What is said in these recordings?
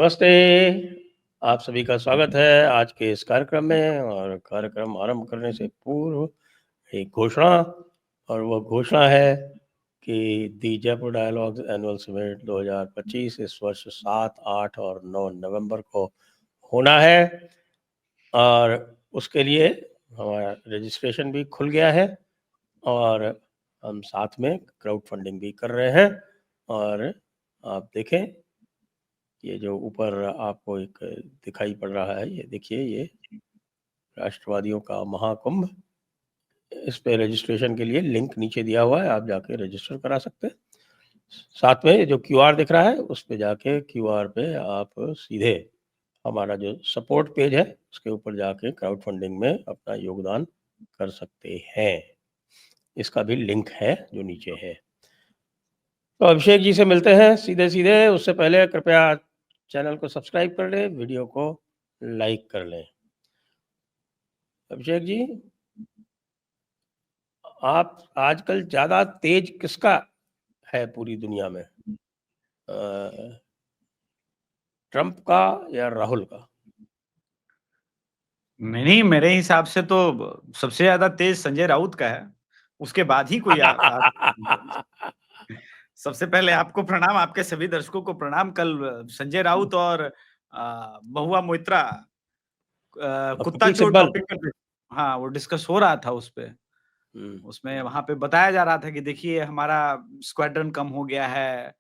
नमस्ते, आप सभी का स्वागत है आज के इस कार्यक्रम में। और कार्यक्रम आरंभ करने से पूर्व एक घोषणा, और वो घोषणा है कि दी जयपुर डायलॉग्स एनुअल समिट 2025 इस वर्ष 7, 8 और 9 नवंबर को होना है। और उसके लिए हमारा रजिस्ट्रेशन भी खुल गया है और हम साथ में क्राउड फंडिंग भी कर रहे हैं। और आप देखें, ये जो ऊपर आपको एक दिखाई पड़ रहा है, ये देखिए, ये राष्ट्रवादियों का महाकुंभ। इस पे रजिस्ट्रेशन के लिए लिंक नीचे दिया हुआ है, आप जाके रजिस्टर करा सकते हैं। साथ में जो क्यूआर दिख रहा है उस पे जाके क्यूआर पे आप सीधे हमारा जो सपोर्ट पेज है उसके ऊपर जाके क्राउड फंडिंग में अपना योगदान कर सकते हैं। इसका भी लिंक है जो नीचे है। तो अभिषेक जी से मिलते हैं सीधे सीधे। उससे पहले कृपया चैनल को सब्सक्राइब कर लें, वीडियो को लाइक कर लें। अभिषेक जी, आप आजकल ज्यादा तेज किसका है पूरी दुनिया में, ट्रंप का या राहुल का? नहीं, मेरे हिसाब से तो सबसे ज्यादा तेज संजय राउत का है, उसके बाद ही कोई सबसे पहले आपको प्रणाम, आपके सभी दर्शकों को प्रणाम। कल संजय राउत और महुआ मोइत्रा कुत्ता कपिल चोर सिब्बल। टॉपिक पे, हाँ, वो डिस्कस हो रहा था उस पे। उसमें वहां पे बताया जा रहा था कि देखिए हमारा स्क्वाड्रन कम हो गया है।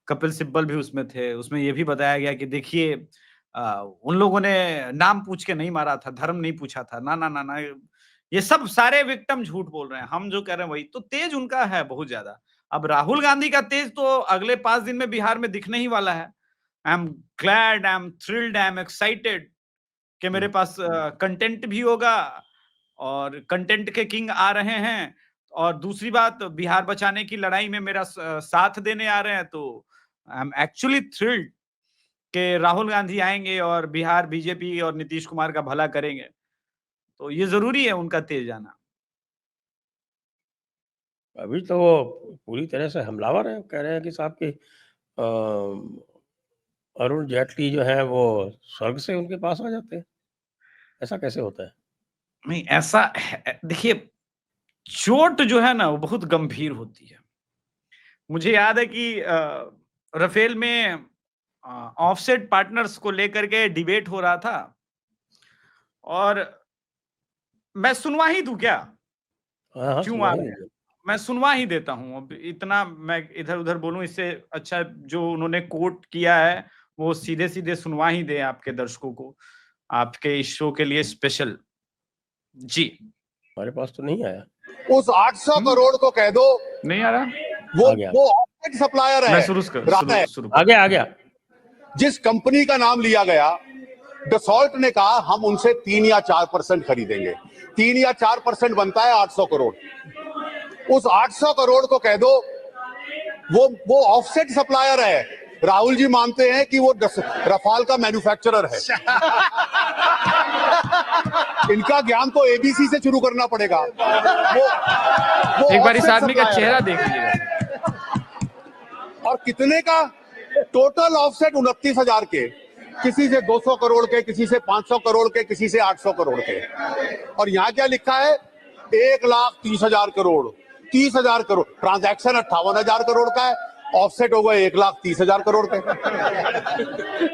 कपिल सिब्बल भी उसमें थे। उसमें ये भी बताया गया कि देखिए उन लोगों ने नाम पूछ के नहीं मारा था, धर्म नहीं पूछा था। ना ना ना ना, ये सब सारे विक्टिम झूठ बोल रहे हैं, हम जो कह रहे हैं वही। तो तेज उनका है बहुत ज्यादा। अब राहुल गांधी का तेज तो अगले 5 दिन में बिहार में दिखने ही वाला है। I am glad, I am thrilled, I am excited कि मेरे पास कंटेंट भी होगा और कंटेंट के किंग आ रहे हैं। और दूसरी बात, बिहार बचाने की लड़ाई में मेरा साथ देने आ रहे हैं। तो आई एम एक्चुअली थ्रिल्ड कि राहुल गांधी आएंगे और बिहार बीजेपी और नीतीश कुमार का भला करेंगे। तो ये जरूरी है उनका तेज आना। अभी तो वो पूरी तरह से हमलावर है, कह रहे हैं कि साहब की अरुण जेटली जो है वो स्वर्ग से उनके पास आ जाते हैं। ऐसा कैसे होता है? नहीं, ऐसा देखिए, चोट जो है ना वो बहुत गंभीर होती है। मुझे याद है कि राफेल में ऑफसेट पार्टनर्स को लेकर के डिबेट हो रहा था और मैं सुनवा ही दूं क्या? हाँ हाँ, क्यों आ सुनवाई रहे हैं? दीजिए। मैं सुनवा ही देता हूं। अब इतना मैं इधर उधर बोलूं इससे अच्छा जो उन्होंने कोट किया है वो सीधे सीधे सुनवा ही दे आपके दर्शकों को, आपके इस शो के लिए स्पेशल। जी, हमारे पास तो नहीं आया। उस 800 करोड़ को कह दो नहीं आ रहा। आ गया। वो ऑफसेट सप्लायर मैं है। शुरू आ गया आ गया। जिस कंपनी का नाम लिया गया, डसॉल्ट ने कहा हम उनसे 3 या 4% खरीदेंगे। 3 या 4% बनता है 800 करोड़। उस 800 करोड़ को कह दो वो ऑफसेट सप्लायर है। राहुल जी मानते हैं कि वो रफाल का मैन्युफैक्चरर है। इनका ज्ञान तो एबीसी से शुरू करना पड़ेगा। वो एक बार इस offset आदमी का supplier चेहरा है। देख लीजिएगा। और कितने का? टोटल ऑफसेट 29,000 के, किसी से 200 करोड़ के, किसी से 500 करोड़ के, किसी से 800 करोड़ के। और यहां क्या लिखा है? 1,30,000 करोड़। 30,000 करोड़ ट्रांजैक्शन 58,000 करोड़ का है, ऑफसेट हो गए 1,30,000 करोड़ के।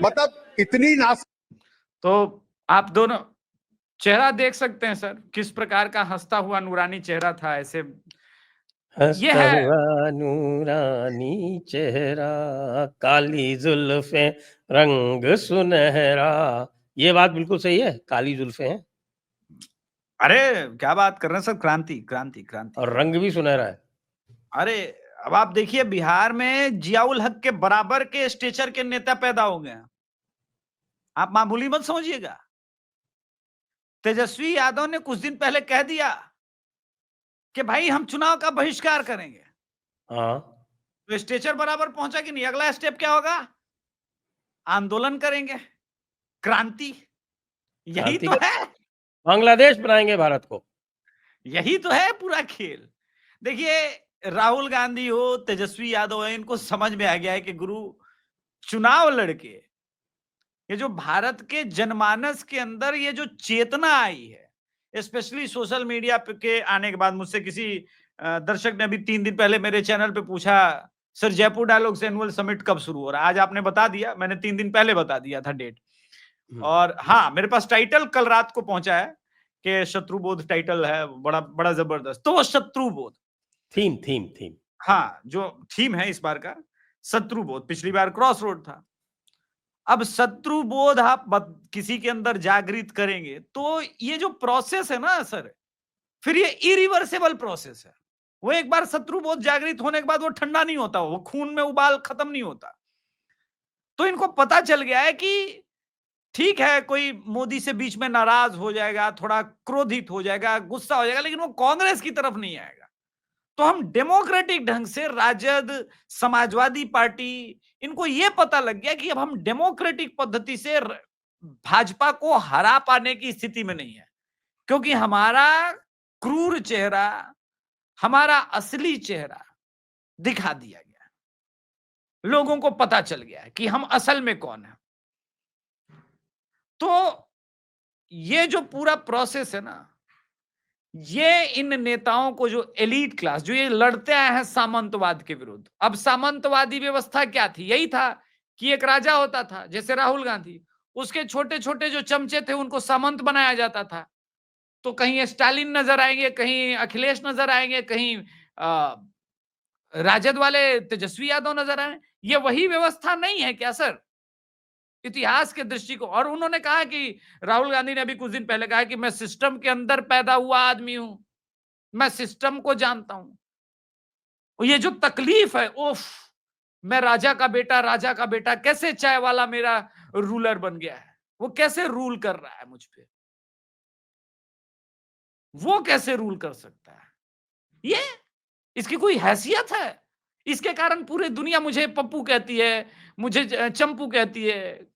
मतलब इतनी नास। तो आप दोनों चेहरा देख सकते हैं सर, किस प्रकार का हंसता हुआ नूरानी चेहरा था। ऐसे ये हंसता है। हुआ नूरानी चेहरा, काली जुल्फें, रंग सुनहरा। ये बात बिल्कुल सही है, काली जुल्फें हैं अरे क्या बात कर रहे हैं सर, क्रांति क्रांति क्रांति। और रंग भी सुनहरा है। अरे अब आप देखिए बिहार में जियाउल हक के बराबर के स्टेचर के नेता पैदा हो गए हैं। आप मामूली मत समझिएगा। तेजस्वी यादव ने कुछ दिन पहले कह दिया कि भाई हम चुनाव का बहिष्कार करेंगे। हाँ, तो स्टेचर बराबर पहुंचा कि नहीं? अगला स्टेप क्या होगा? आंदोलन करेंगे, क्रांति। यही क्रांति तो कर, है, बांग्लादेश बनाएंगे भारत को। यही तो है पूरा खेल। देखिए, राहुल गांधी हो, तेजस्वी यादव है, इनको समझ में आ गया है कि गुरु चुनाव लड़के ये जो भारत के जनमानस के अंदर ये जो चेतना आई है, स्पेशली सोशल मीडिया के आने के बाद, मुझसे किसी दर्शक ने अभी 3 दिन पहले मेरे चैनल पे पूछा, sir Jaipur dialogues annual summit कब शुरू हो रहा है? आज आपने बता दिया, मैंने 3 दिन पहले बता दिया था डेट। और हाँ, मेरे पास टाइटल कल रात को पहुंचा है कि शत्रुबोध टाइटल है, बड़ा बड़ा जबरदस्त। तो वो शत्रुबोध थीम हाँ, जो थीम है इस बार का शत्रुबोध, पिछली बार क्रॉस रोड था। अब शत्रुबोध आप किसी के अंदर जागृत करेंगे तो ये जो प्रोसेस है ना सर, फिर ये इरिवर्सेबल प्रोसेस है। वो एक बार शत्रुबोध जागृत होने के बाद वो ठंडा नहीं होता, वो खून में उबाल खत्म नहीं होता। तो इनको पता चल गया है कि ठीक है, कोई मोदी से बीच में नाराज हो जाएगा, थोड़ा क्रोधित हो जाएगा, गुस्सा हो जाएगा, लेकिन वो कांग्रेस की तरफ नहीं आएगा। तो हम डेमोक्रेटिक ढंग से राजद, समाजवादी पार्टी, इनको ये पता लग गया कि अब हम डेमोक्रेटिक पद्धति से भाजपा को हरा पाने की स्थिति में नहीं है, क्योंकि हमारा क्रूर चेहरा, हमारा असली चेहरा दिखा दिया गया। लोगों को पता चल गया है कि हम असल में कौन है। तो ये जो पूरा प्रोसेस है ना, ये इन नेताओं को, जो एलीट क्लास, जो ये लड़ते आए हैं सामंतवाद के विरुद्ध। अब सामंतवादी व्यवस्था क्या थी? यही था कि एक राजा होता था, जैसे राहुल गांधी, उसके छोटे छोटे जो चमचे थे उनको सामंत बनाया जाता था। तो कहीं स्टालिन नजर आएंगे, कहीं अखिलेश नजर आएंगे, कहीं राजद वाले तेजस्वी यादव नजर आए। ये वही व्यवस्था नहीं है क्या सर इतिहास के दृष्टिकोण? और उन्होंने कहा कि राहुल गांधी ने अभी कुछ दिन पहले कहा कि मैं सिस्टम के अंदर पैदा हुआ आदमी हूं, मैं सिस्टम को जानता हूं। ये जो तकलीफ है, उफ, मैं राजा का बेटा, कैसे चाय वाला मेरा रूलर बन गया है, वो कैसे रूल कर रहा है मुझ पे, वो कैसे रूल कर सकता है? ये इसकी कोई हैसियत है? इसके कारण पूरी दुनिया मुझे पप्पू कहती है, मुझे चंपू कहती है,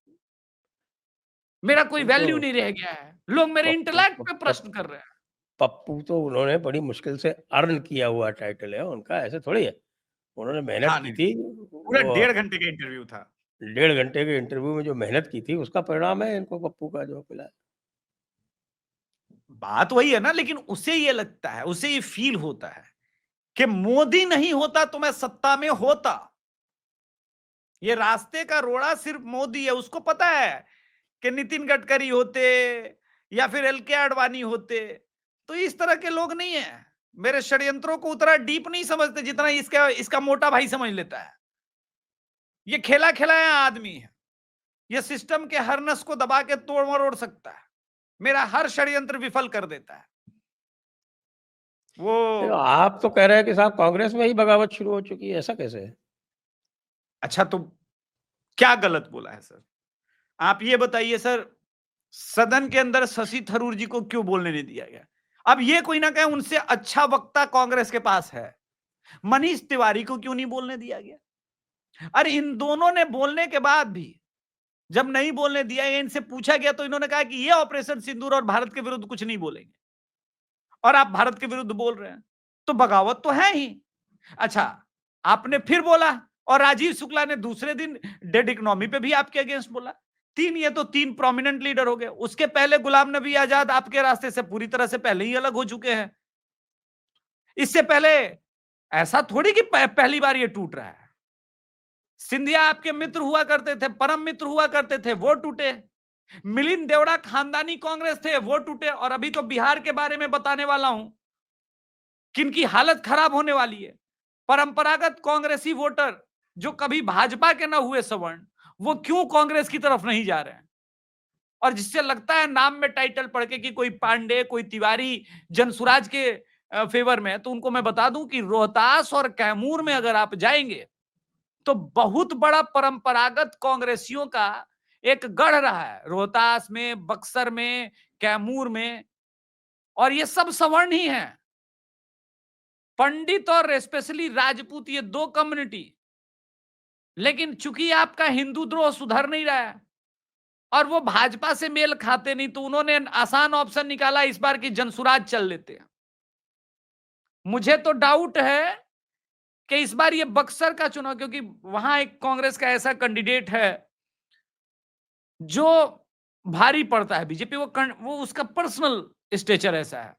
मेरा कोई वैल्यू नहीं रह गया है। लोग मेरे इंटेलेक्ट पे प्रश्न कर रहे हैं। पप्पू तो उन्होंने बड़ी मुश्किल से अर्न किया हुआ टाइटल है उनका, ऐसे थोड़ी है। उन्होंने मेहनत हाँ, की थी, पूरा 1.5 घंटे का इंटरव्यू था। 1.5 घंटे के इंटरव्यू में जो मेहनत की थी उसका परिणाम है इनको पप्पू का जो मिला। बात वही है ना, लेकिन उसे ये लगता है, उसे ये फील होता है कि मोदी नहीं होता तो मैं सत्ता में होता। ये रास्ते का रोड़ा सिर्फ मोदी है। उसको पता है कि नितिन गडकरी होते या फिर एलके आडवाणी होते तो इस तरह के लोग नहीं है। मेरे षड्यंत्रों को उतना डीप नहीं समझते जितना इसका मोटा भाई समझ लेता है। ये खेला खिलाया आदमी है, ये सिस्टम के हर नस को दबा के तोड़ मरोड़ सकता है, मेरा हर षड्यंत्र विफल कर देता है। वो आप तो कह रहे हैं कि साहब कांग्रेस में ही बगावत शुरू हो चुकी है, ऐसा कैसे है? अच्छा, तो क्या गलत बोला है सर? आप ये बताइए सर, सदन के अंदर शशि थरूर जी को क्यों बोलने नहीं दिया गया? अब ये कोई ना कहे उनसे अच्छा वक्ता कांग्रेस के पास है, मनीष तिवारी को क्यों नहीं बोलने दिया गया? अरे इन दोनों ने बोलने के बाद भी जब नहीं बोलने दिया, इनसे पूछा गया तो इन्होंने कहा कि ये ऑपरेशन सिंदूर और भारत के विरुद्ध कुछ नहीं बोलेंगे, और आप भारत के विरुद्ध बोल रहे हैं, तो बगावत तो है ही। अच्छा, आपने फिर बोला और राजीव शुक्ला ने दूसरे दिन डेड इकोनॉमी पे भी आपके अगेंस्ट बोला। ये तो 3 प्रोमिनेंट लीडर हो गए। उसके पहले गुलाम नबी आजाद आपके रास्ते से पूरी तरह से पहले ही अलग हो चुके हैं। इससे पहले ऐसा थोड़ी कि पहली बार ये टूट रहा है। सिंधिया आपके मित्र हुआ करते थे, परम मित्र हुआ करते थे, वो टूटे। मिलिंद देवड़ा खानदानी कांग्रेस थे, वो टूटे। और अभी तो बिहार के बारे में बताने वाला हूं किनकी हालत खराब होने वाली है। परंपरागत कांग्रेसी वोटर जो कभी भाजपा के ना हुए सवर्ण, वो क्यों कांग्रेस की तरफ नहीं जा रहे हैं? और जिससे लगता है नाम में टाइटल पढ़ के कि कोई पांडे, कोई तिवारी जनसुराज के फेवर में है, तो उनको मैं बता दूं कि रोहतास और कैमूर में अगर आप जाएंगे तो बहुत बड़ा परंपरागत कांग्रेसियों का एक गढ़ रहा है, रोहतास में, बक्सर में, कैमूर में, और ये सब सवर्ण ही हैं। पंडित और स्पेशली राजपूत, ये 2 कम्युनिटी। लेकिन चूंकि आपका हिंदू द्रोह सुधर नहीं रहा है और वो भाजपा से मेल खाते नहीं, तो उन्होंने आसान ऑप्शन निकाला इस बार की जनसुराज चल लेते हैं। मुझे तो डाउट है कि इस बार ये बक्सर का चुनाव, क्योंकि वहां एक कांग्रेस का ऐसा कैंडिडेट है जो भारी पड़ता है बीजेपी, वो उसका पर्सनल स्टेचर ऐसा है।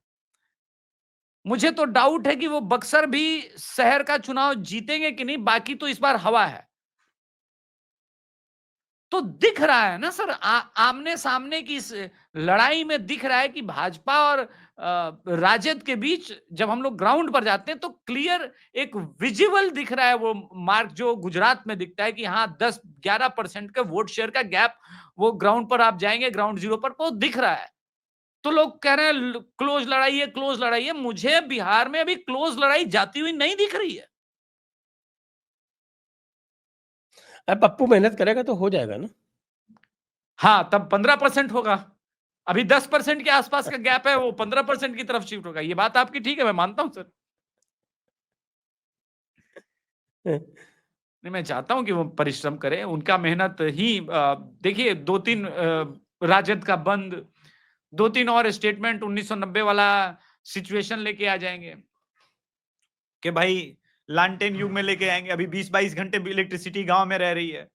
मुझे तो डाउट है कि वो बक्सर भी शहर का चुनाव जीतेंगे कि नहीं, बाकी तो इस बार हवा है। तो दिख रहा है ना सर, आमने सामने की इस लड़ाई में दिख रहा है कि भाजपा और राजद के बीच जब हम लोग ग्राउंड पर जाते हैं तो क्लियर एक विजिबल दिख रहा है वो मार्क जो गुजरात में दिखता है कि हाँ 10-11% का वोट शेयर का गैप, वो ग्राउंड पर आप जाएंगे ग्राउंड जीरो पर वो दिख रहा है। तो लोग कह रहे हैं क्लोज लड़ाई है, क्लोज लड़ाई है। मुझे बिहार में अभी क्लोज लड़ाई जाती हुई नहीं दिख रही है। पप्पू मेहनत करेगा तो हो जाएगा ना। हाँ, तब 15% होगा। अभी 10% के आसपास का गैप है, वो 15% की तरफ शिफ्ट होगा। ये बात आपकी ठीक है, मैं मानता हूं सर। नहीं, मैं चाहता हूं कि वो परिश्रम करें, उनका मेहनत ही देखिए 2-3 राजद का बंद, 2-3 और स्टेटमेंट 1990 वाला सिचुएशन लेके आ जाएंगे कि भाई लालटेन युग में लेके आएंगे। अभी 20-22 घंटे इलेक्ट्रिसिटी गांव में रह रही है।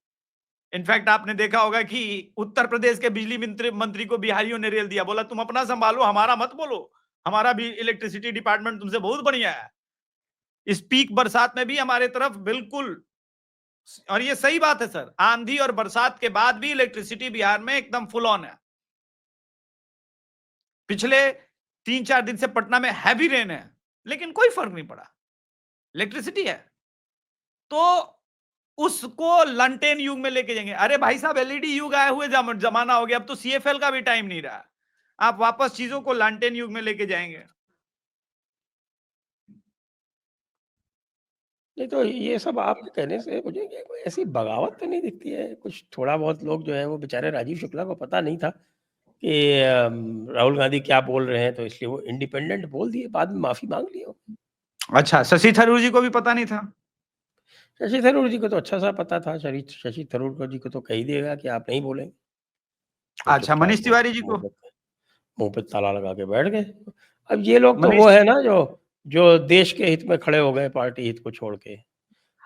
इनफैक्ट आपने देखा होगा कि उत्तर प्रदेश के बिजली मंत्री को बिहारियों ने रेल दिया, बोला तुम अपना संभालो, हमारा मत बोलो, हमारा भी इलेक्ट्रिसिटी डिपार्टमेंट तुमसे बहुत बढ़िया है। इस पीक बरसात में भी हमारे तरफ बिल्कुल, और ये सही बात है सर, आंधी और बरसात के बाद भी इलेक्ट्रिसिटी बिहार में एकदम फुल ऑन है। पिछले 3-4 दिन से पटना में हैवी रेन है, लेकिन कोई फर्क नहीं पड़ा, इलेक्ट्रिसिटी है। तो उसको लंटेन युग में लेके जाएंगे। अरे भाई साहब, एलईडी युग आए हुए जमाना हो गया, अब तो सीएफएल का भी टाइम नहीं रहा। आप वापस चीजों को लंटेन युग में लेके जाएंगे। नहीं तो ये सब आपके कहने से मुझे कोई ऐसी बगावत तो नहीं दिखती है। कुछ थोड़ा बहुत लोग जो है वो बेचारे राजीव शुक्ला को पता नहीं था कि राहुल गांधी क्या बोल रहे हैं, तो इसलिए वो इंडिपेंडेंट बोल दिए, बाद में माफी मांग लिया। अच्छा, शशि थरूर जी को भी पता नहीं था? शशि थरूर जी को तो अच्छा सा पता था। शशि थरूर जी को तो कह ही देगा कि आप नहीं बोलेंगे। तो अच्छा, मनीष तिवारी जी को? मुंह पे ताला लगा के बैठ गए। अब ये लोग तो वो है ना जो देश के हित में खड़े हो गए, पार्टी हित को छोड़ के।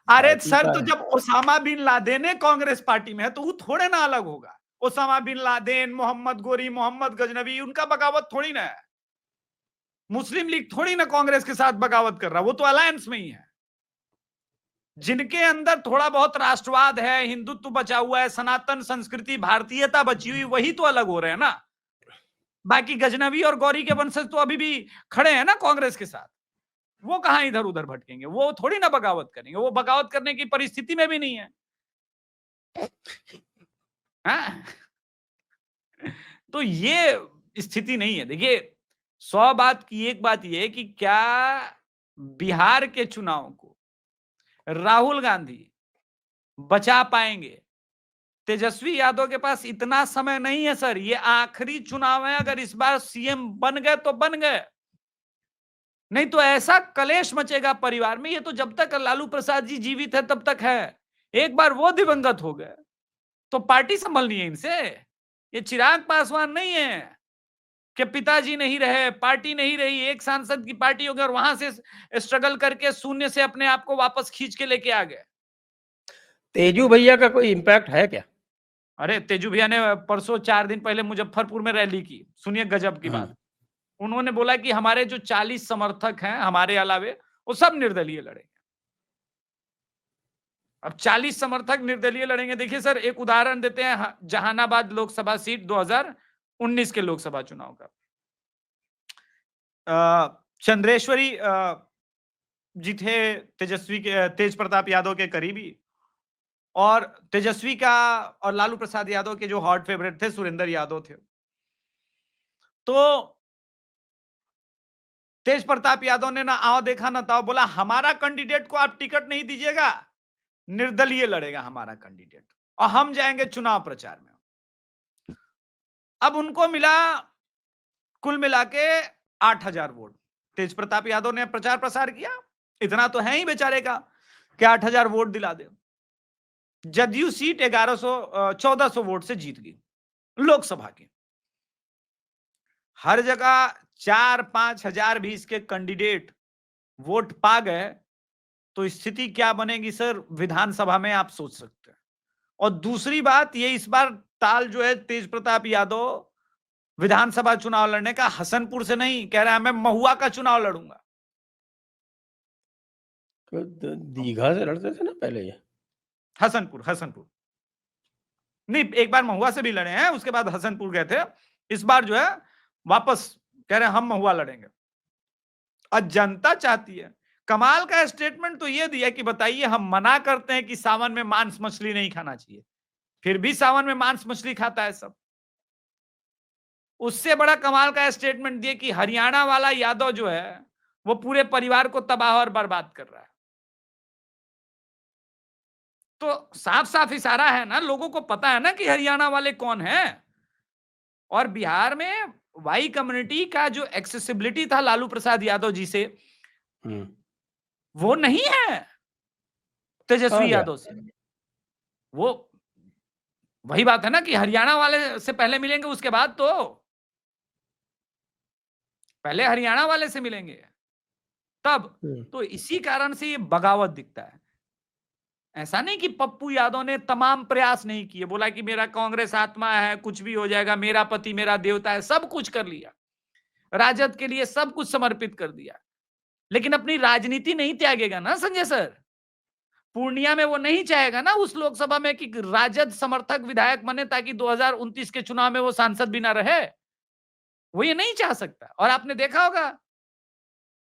अरे सर, तो जब Osama bin Laden Congress party में है तो वो थोड़े ना अलग होगा। Osama bin Laden, Mohammad Ghori, Mohammad Ghaznavi, उनका बगावत थोड़ी ना है। मुस्लिम लीग थोड़ी ना कांग्रेस के साथ बगावत कर रहा, वो तो अलायंस में ही है। जिनके अंदर थोड़ा बहुत राष्ट्रवाद है, हिंदुत्व बचा हुआ है, सनातन संस्कृति भारतीयता बची हुई, वही तो अलग हो रहे हैं ना। बाकी गजनवी और गौरी के वंशज तो अभी भी खड़े हैं ना कांग्रेस के साथ। वो कहां इधर उधर भटकेंगे, वो थोड़ी ना बगावत करेंगे, वो बगावत करने की परिस्थिति में भी नहीं है। हाँ? तो ये स्थिति नहीं है। देखिए, 100 बात की एक बात यह है कि क्या बिहार के चुनाव को राहुल गांधी बचा पाएंगे? तेजस्वी यादव के पास इतना समय नहीं है सर, ये आखिरी चुनाव है। अगर इस बार सीएम बन गए तो बन गए, नहीं तो ऐसा कलेश मचेगा परिवार में। ये तो जब तक लालू प्रसाद जी जीवित है तब तक है, एक बार वो दिवंगत हो गए तो पार्टी संभलनी है इनसे। ये चिराग पासवान नहीं है कि पिताजी नहीं रहे, पार्टी नहीं रही, एक सांसद की पार्टी हो गई और वहां से स्ट्रगल करके शून्य से अपने आप को वापस खींच के लेके आ गए। तेजू भैया का कोई इंपैक्ट है क्या? अरे तेजू भैया ने परसों 4 दिन पहले मुजफ्फरपुर में रैली की, सुनिए गजब की बात। उन्होंने बोला कि हमारे जो 40 समर्थक हैं हमारे अलावे, वो सब निर्दलीय लड़ेंगे। अब 40 समर्थक निर्दलीय लड़ेंगे। देखिए सर, एक उदाहरण देते हैं जहानाबाद लोकसभा सीट 2019 के लोकसभा चुनाव का। चंद्रेश्वरी जी थे तेज प्रताप यादव के करीबी, और तेजस्वी का और लालू प्रसाद यादव के जो हॉट फेवरेट थे सुरेंद्र यादव थे। तो तेज प्रताप यादव ने ना आओ देखा ना ताओ, बोला हमारा कैंडिडेट को आप टिकट नहीं दीजिएगा, निर्दलीय लड़ेगा हमारा कैंडिडेट, और हम जाएंगे चुनाव प्रचार में। अब उनको मिला कुल मिला के 8,000 वोट। तेज प्रताप यादव ने प्रचार प्रसार किया, इतना तो है ही बेचारे का कि 8,000 वोट दिला दे। जदयू सीट 1400 वोट से जीत गई लोकसभा की। हर जगह 4-5 हजार भी इसके कैंडिडेट वोट पा गए तो स्थिति क्या बनेगी सर विधानसभा में, आप सोच सकते हैं। और दूसरी बात, ये इस बार ताल जो है तेज प्रताप यादव विधानसभा चुनाव लड़ने का हसनपुर से नहीं, कह रहा है मैं महुआ का चुनाव लड़ूंगा। तो दीघा से लड़ते थे ना पहले ये। हसनपुर नहीं, एक बार महुआ से भी लड़े हैं, उसके बाद हसनपुर गए थे। इस बार जो है वापस कह रहे हैं हम महुआ लड़ेंगे। और जनता चाहती है। कमाल का स्टेटमेंट तो ये दिया कि बताइए हम मना करते हैं कि सावन में मांस मछली नहीं खाना चाहिए, फिर भी सावन में मांस मछली खाता है सब। उससे बड़ा कमाल का स्टेटमेंट दिया कि हरियाणा वाला यादव जो है वो पूरे परिवार को तबाह और बर्बाद कर रहा है। तो साफ साफ इशारा है ना, लोगों को पता है ना कि हरियाणा वाले कौन हैं। और बिहार में वाई कम्युनिटी का जो एक्सेसिबिलिटी था लालू प्रसाद यादव जी से, वो नहीं है तेजस्वी यादव से। वो वही बात है ना कि हरियाणा वाले से पहले मिलेंगे, उसके बाद तो पहले हरियाणा वाले से मिलेंगे तब। तो इसी कारण से ये बगावत दिखता है। ऐसा नहीं कि पप्पू यादव ने तमाम प्रयास नहीं किए, बोला कि मेरा कांग्रेस आत्मा है, कुछ भी हो जाएगा, मेरा पति मेरा देवता है, सब कुछ कर लिया, राजद के लिए सब कुछ समर्पित कर दिया, लेकिन अपनी राजनीति नहीं त्यागेगा ना संजय सर। पूर्णिया में वो नहीं चाहेगा ना उस लोकसभा में कि राजद समर्थक विधायक बने ताकि 2029 के चुनाव में वो सांसद भी ना रहे। वो ये नहीं चाह सकता। और आपने देखा होगा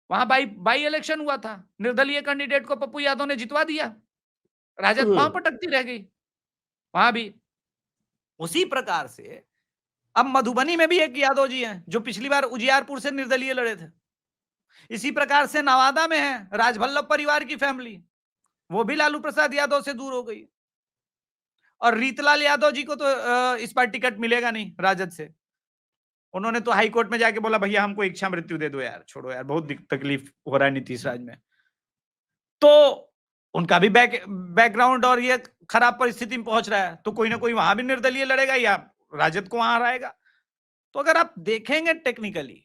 वहां बाई इलेक्शन हुआ था, निर्दलीय कैंडिडेट को पप्पू यादव ने जितवा दिया, राजद पांव पटकती रह गई वहां भी। उसी प्रकार से अब मधुबनी में भी एक यादव जी हैं जो पिछली बार उजियारपुर से निर्दलीय लड़े थे। इसी प्रकार से नवादा में है राजवल्लभ परिवार की फैमिली, वो भी लालू प्रसाद यादव से दूर हो गई। और रीतलाल यादव जी को तो इस बार टिकट मिलेगा नहीं राजद से। उन्होंने तो हाई कोर्ट में जाके बोला भैया हमको इच्छा मृत्यु दे दो यार, छोड़ो यार, बहुत तकलीफ हो रहा है नीतीश राज में। तो उनका भी बैकग्राउंड और ये खराब परिस्थिति में पहुंच रहा है, तो कोई ना कोई वहां भी निर्दलीय लड़ेगा या राजद को वहां रहेगा। तो अगर आप देखेंगे टेक्निकली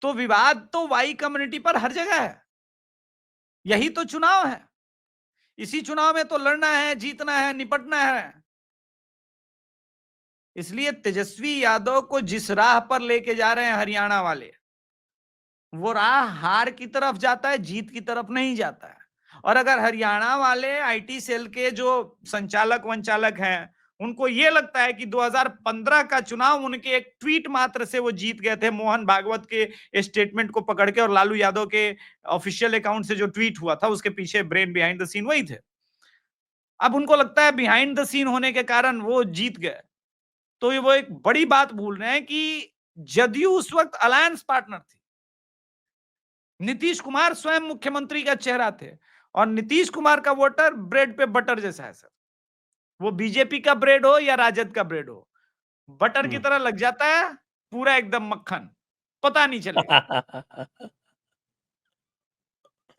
तो विवाद तो वाई कम्युनिटी पर हर जगह है। यही तो चुनाव है, इसी चुनाव में तो लड़ना है, जीतना है, निपटना है। इसलिए तेजस्वी यादव को जिस राह पर लेके जा रहे हैं हरियाणा वाले, वो राह हार की तरफ जाता है, जीत की तरफ नहीं जाता है। और अगर हरियाणा वाले आईटी सेल के जो संचालक वंचालक हैं, उनको ये लगता है कि 2015 का चुनाव उनके एक ट्वीट मात्र से वो जीत गए थे, मोहन भागवत के स्टेटमेंट को पकड़ के और लालू यादव के ऑफिशियल अकाउंट से जो ट्वीट हुआ था उसके पीछे ब्रेन बिहाइंड द सीन वही थे। अब उनको लगता है बिहाइंड द सीन होने के कारण वो जीत गए, तो वो एक बड़ी बात भूल रहे हैं कि जदयू उस वक्त अलायंस पार्टनर थी। नीतीश कुमार स्वयं मुख्यमंत्री का चेहरा थे और नीतीश कुमार का वोटर ब्रेड पे बटर जैसा है सर। वो बीजेपी का ब्रेड हो या राजद का ब्रेड हो, बटर की तरह लग जाता है, पूरा एकदम मक्खन, पता नहीं चलेगा।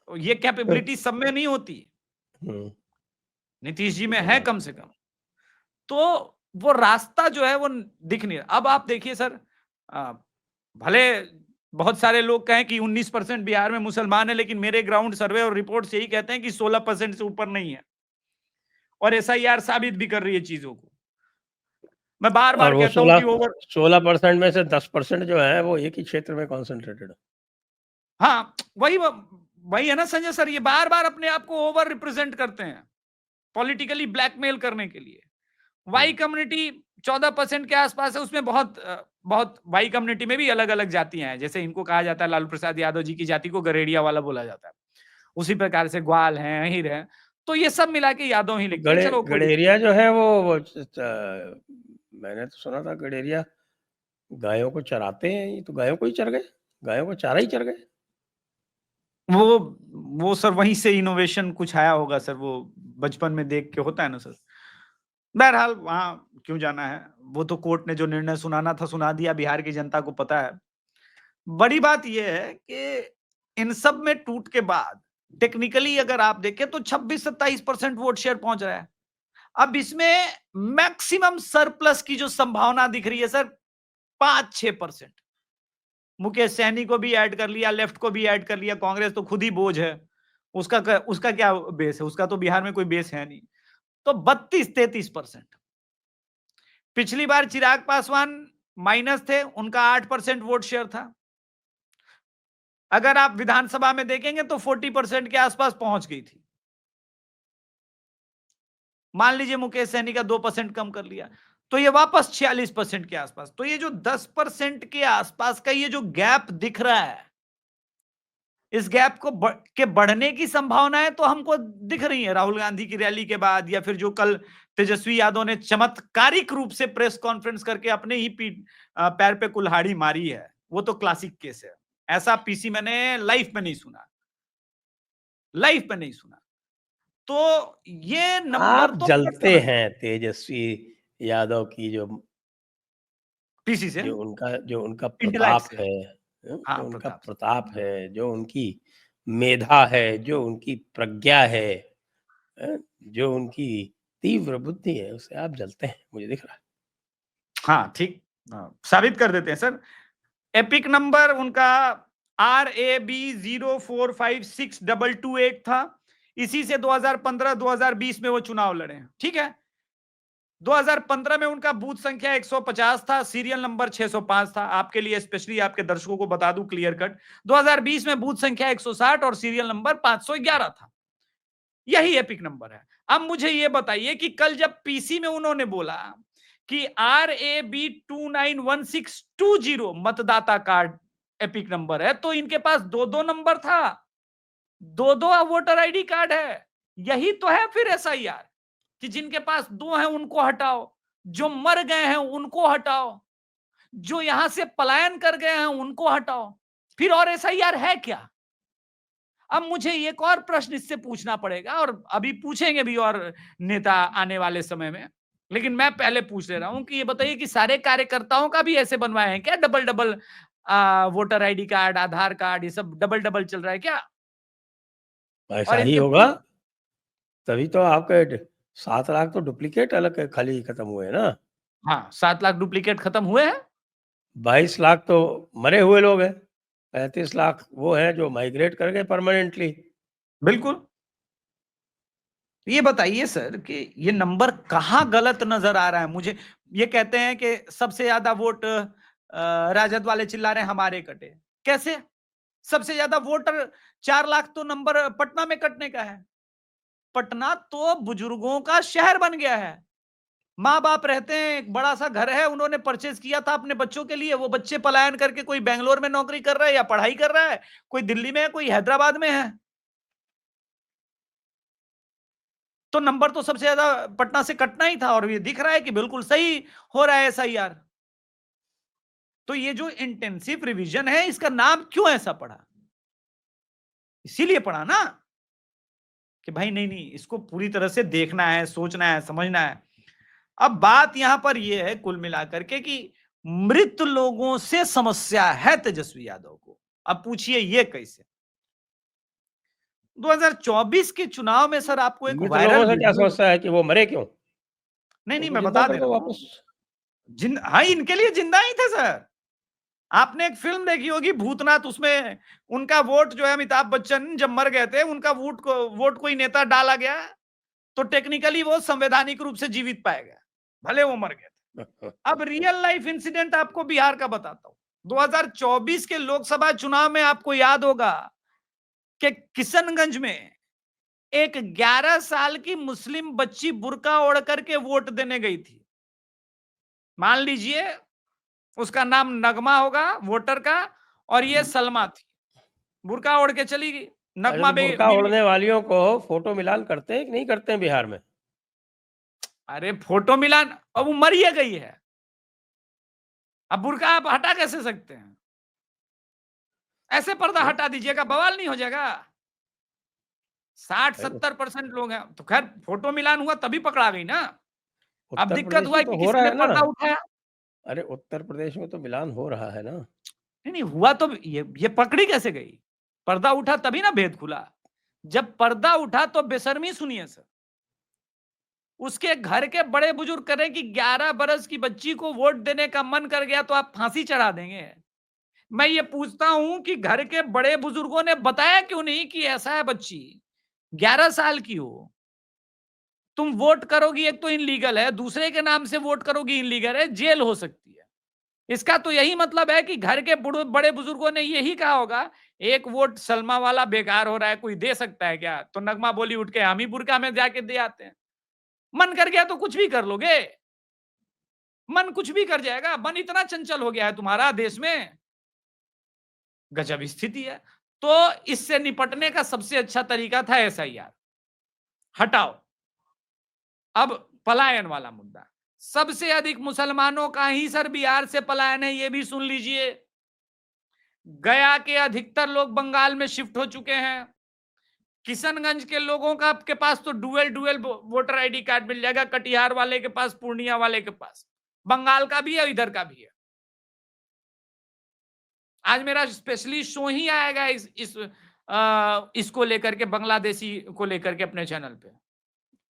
ये कैपेबिलिटी सब में नहीं होती, नीतीश जी में है कम से कम। तो वो रास्ता जो है वो दिख नहीं रहा। अब आप देखिए सर, भले बहुत सारे लोग कहें कि 19% बिहार में मुसलमान है, लेकिन मेरे ग्राउंड सर्वे और रिपोर्ट यही कहते हैं कि 16% से ऊपर नहीं है। और एसआईआर साबित भी कर रही है चीजों को। मैं बार बार कहता हूं कि ओवर 16% में से 10% जो है वो एक ही क्षेत्र में कॉन्सेंट्रेटेड है। हाँ, वही है ना संजय सर, ये बार बार अपने आप को ओवर रिप्रेजेंट करते हैं पॉलिटिकली ब्लैकमेल करने के लिए। वाई कम्युनिटी 14% के आसपास है, उसमें बहुत वाई कम्युनिटी में भी अलग अलग जातियां हैं। जैसे इनको कहा जाता है, लालू प्रसाद यादव जी की जाति को गरेड़िया वाला बोला जाता है, उसी प्रकार से ग्वाल हैं, अहिर हैं, तो ये सब मिला के यादव ही लिखते हैं। चलो गडेरिया जो है वो मैंने तो सुना था गडेरिया गायों को चराते हैं, ये तो गायों को ही चर गए, गायों को चारा ही चर गए। वो सर वहीं से इनोवेशन कुछ आया होगा सर, वो बचपन में देख के होता है ना सर। बहरहाल वहां क्यों जाना है, वो तो कोर्ट ने जो निर्णय सुनाना था सुना दिया, बिहार की जनता को पता है। बड़ी बात यह है कि इन सब में टूट के बाद टेक्निकली अगर आप देखें तो 26-27% वोट शेयर पहुंच रहा है। अब इसमें मैक्सिमम सरप्लस की जो संभावना दिख रही है सर 5-6%। मुकेश सहनी को भी ऐड कर लिया, लेफ्ट को भी ऐड कर लिया, कांग्रेस तो खुद ही बोझ है, उसका क्या बेस है, उसका तो बिहार में कोई बेस है नहीं। तो 32-33%। पिछली बार चिराग पासवान माइनस थे, उनका 8% वोट शेयर था। अगर आप विधानसभा में देखेंगे तो 40% के आसपास पहुंच गई थी। मान लीजिए मुकेश सहनी का 2% कम कर लिया, तो ये वापस 46% के आसपास। तो ये जो 10% के आसपास का ये जो गैप दिख रहा है, इस गैप को के बढ़ने की संभावनाएं तो हमको दिख रही है राहुल गांधी की रैली के बाद, या फिर जो कल तेजस्वी यादव ने चमत्कारिक रूप से प्रेस कॉन्फ्रेंस करके अपने ही पैर पे कुल्हाड़ी मारी है, वो तो क्लासिक केस है। ऐसा पीसी मैंने लाइफ में नहीं सुना, लाइफ में नहीं सुना। तो ये नंबर आप तो जलते हैं तेजस्वी यादव की जो पीसी से, जो उनका इंटेलेक्ट प्रताप से। है, हाँ, जो उनका प्रताप से। प्रताप है, जो उनकी मेधा है, जो उनकी प्रज्ञा है, जो उनकी तीव्र बुद्धि है, उससे आप जलते हैं, मुझे दिख रहा है। हाँ, ठीक, साबित कर देते हैं सर। एपिक नंबर उनका RAB 0456228 था। इसी से 2015-2020 में वो चुनाव लड़े हैं, ठीक है। 2015 में उनका बूथ संख्या 150 था, सीरियल नंबर 605 था। आपके लिए स्पेशली आपके दर्शकों को बता दूं क्लियर कट, 2020 में बूथ संख्या 160 और सीरियल नंबर 511 था। यही एपिक नंबर है। अब मुझे यह बताइए कि कल जब पीसी में उन्होंने बोला कि RAB 291620 मतदाता कार्ड एपिक नंबर है, तो इनके पास दो नंबर था, दो वोटर आईडी कार्ड है। यही तो है फिर SIR कि जिनके पास 2 हैं उनको हटाओ, जो मर गए हैं उनको हटाओ, जो यहां से पलायन कर गए हैं उनको हटाओ, फिर और SIR है क्या? अब मुझे एक और प्रश्न इससे पूछना पड़ेगा, और अभी पूछेंगे भी और नेता आने वाले समय में, लेकिन मैं पहले पूछ ले रहा हूं कि ये बताइए कि सारे कार्यकर्ताओं का भी ऐसे बनवाए हैं क्या? Double double voter ID card, Aadhaar card, ये सब डबल डबल चल रहा है क्या? ऐसा और ही इनके होगा, तभी तो आपके 7 लाख तो डुप्लीकेट अलग खाली खत्म हुए ना। हाँ, 7 लाख डुप्लीकेट खत्म हुए हैं। 22 लाख तो मरे हुए लोग हैं, 35 लाख वो हैं जो माइग्रेट कर गए परमानेंटली। बिल्कुल। ये बताइए सर कि ये नंबर कहां गलत नजर आ रहा है मुझे। ये कहते हैं कि सबसे ज्यादा वोट राजद वाले चिल्ला रहे हैं हमारे कटे। कैसे? सबसे ज्यादा वोटर 4 लाख तो नंबर पटना में कटने का है। पटना तो बुजुर्गों का शहर बन गया है। माँ बाप रहते हैं, एक बड़ा सा घर है, उन्होंने परचेज किया था अपने बच्चों के लिए। वो बच्चे पलायन करके कोई बेंगलोर में नौकरी कर रहा है या पढ़ाई कर रहा है, कोई दिल्ली में है, कोई हैदराबाद में है। तो नंबर तो सबसे ज्यादा पटना से कटना ही था, और ये दिख रहा है कि बिल्कुल सही हो रहा है SIR। तो ये जो इंटेंसिव रिवीजन है, इसका नाम क्यों ऐसा पड़ा? इसीलिए पड़ा ना कि भाई नहीं नहीं, इसको पूरी तरह से देखना है, सोचना है, समझना है। अब बात यहां पर यह है कुल मिलाकर के कि मृत लोगों से समस्या है तेजस्वी यादव को। अब पूछिए ये कैसे? 2024 के चुनाव में सर आपको एक मृत वायरल लोगों से क्या वीडियो, समस्या है कि वो मरे क्यों? नहीं नहीं उनको मैं जिंदा बता कर दे दो रहा हूं, वापस। हाँ इनके लिए जिंदा ही थे सर। आपने एक फिल्म देखी होगी भूतनाथ, उसमें उनका वोट जो है अमिताभ बच्चन जब मर गए थे, उनका वोट कोई नेता डाला गया, तो टेक्निकली वो संवैधानिक रूप से जीवित पाया गया, भले वो मर गए थे। अब रियल लाइफ इंसिडेंट आपको बिहार का बताता हूं। 2024 के लोकसभा चुनाव में आपको याद होगा कि किशनगंज में एक 11 साल की मुस्लिम बच्ची बुर्का ओढ़ करके वोट देने गई थी। मान लीजिए उसका नाम नगमा होगा वोटर का, और ये सलमा थी, बुर्का ओढ़ के चली गई। अच्छा, नगमा तो बुर्का बीवी, ओढ़ने वालियों को फोटो मिलान करते हैं कि नहीं करते हैं बिहार में? अरे फोटो मिलान, अब वो मर ही गई है, अब बुर्का आप हटा कैसे सकते हैं? ऐसे पर्दा हटा दीजिएगा, बवाल नहीं हो जाएगा? 60-70% लोग हैं, तो खैर फोटो मिलान हुआ तभी पकड़ा गई ना। अब उत्तर दिक्कत प्रदेश हुआ में है तो कि हो किसी रहा ने है ना। पर्दा उठाया। अरे उत्तर प्रदेश में तो मिलान हो रहा है ना। नहीं नहीं हुआ तो ये पकड़ी कैसे गई? पर्दा उठा तभी ना भेद खुला। जब पर्दा उठा तो बेशर्मी सुनिए सर, उसके घर के बड़े बुजुर्ग करें कि 11 बरस की बच्ची को वोट देने का मन कर गया तो आप फांसी चढ़ा देंगे। मैं ये पूछता हूं कि घर के बड़े बुजुर्गों ने बताया क्यों नहीं कि ऐसा है बच्ची 11 साल की हो? तुम वोट करोगी, एक तो इनलीगल है, दूसरे के नाम से वोट करोगी इनलीगल है, जेल हो सकती है। इसका तो यही मतलब है कि घर के बड़े बुजुर्गों ने यही कहा होगा, एक वोट सलमा वाला बेकार हो रहा है, कोई दे सकता है क्या? तो नगमा बोली उठ के हम ही बुर्का में जाके दे आते हैं। मन कर गया तो कुछ भी कर लोगे, मन कुछ भी कर जाएगा। मन इतना चंचल हो गया है तुम्हारा देश में, गजब स्थिति है। तो इससे निपटने का सबसे अच्छा तरीका था एसआईआर हटाओ। अब पलायन वाला मुद्दा, सबसे अधिक मुसलमानों का ही सर बिहार से पलायन है, ये भी सुन लीजिए। गया के अधिकतर लोग बंगाल में शिफ्ट हो चुके हैं। किशनगंज के लोगों का आपके पास तो डुअल वोटर आईडी कार्ड मिल जाएगा, कटिहार वाले के पास, पूर्णिया वाले के पास, बंगाल का भी है, इधर का भी है। आज मेरा स्पेशली शो ही आएगा इसको लेकर के, बांग्लादेशी को लेकर के अपने चैनल पे।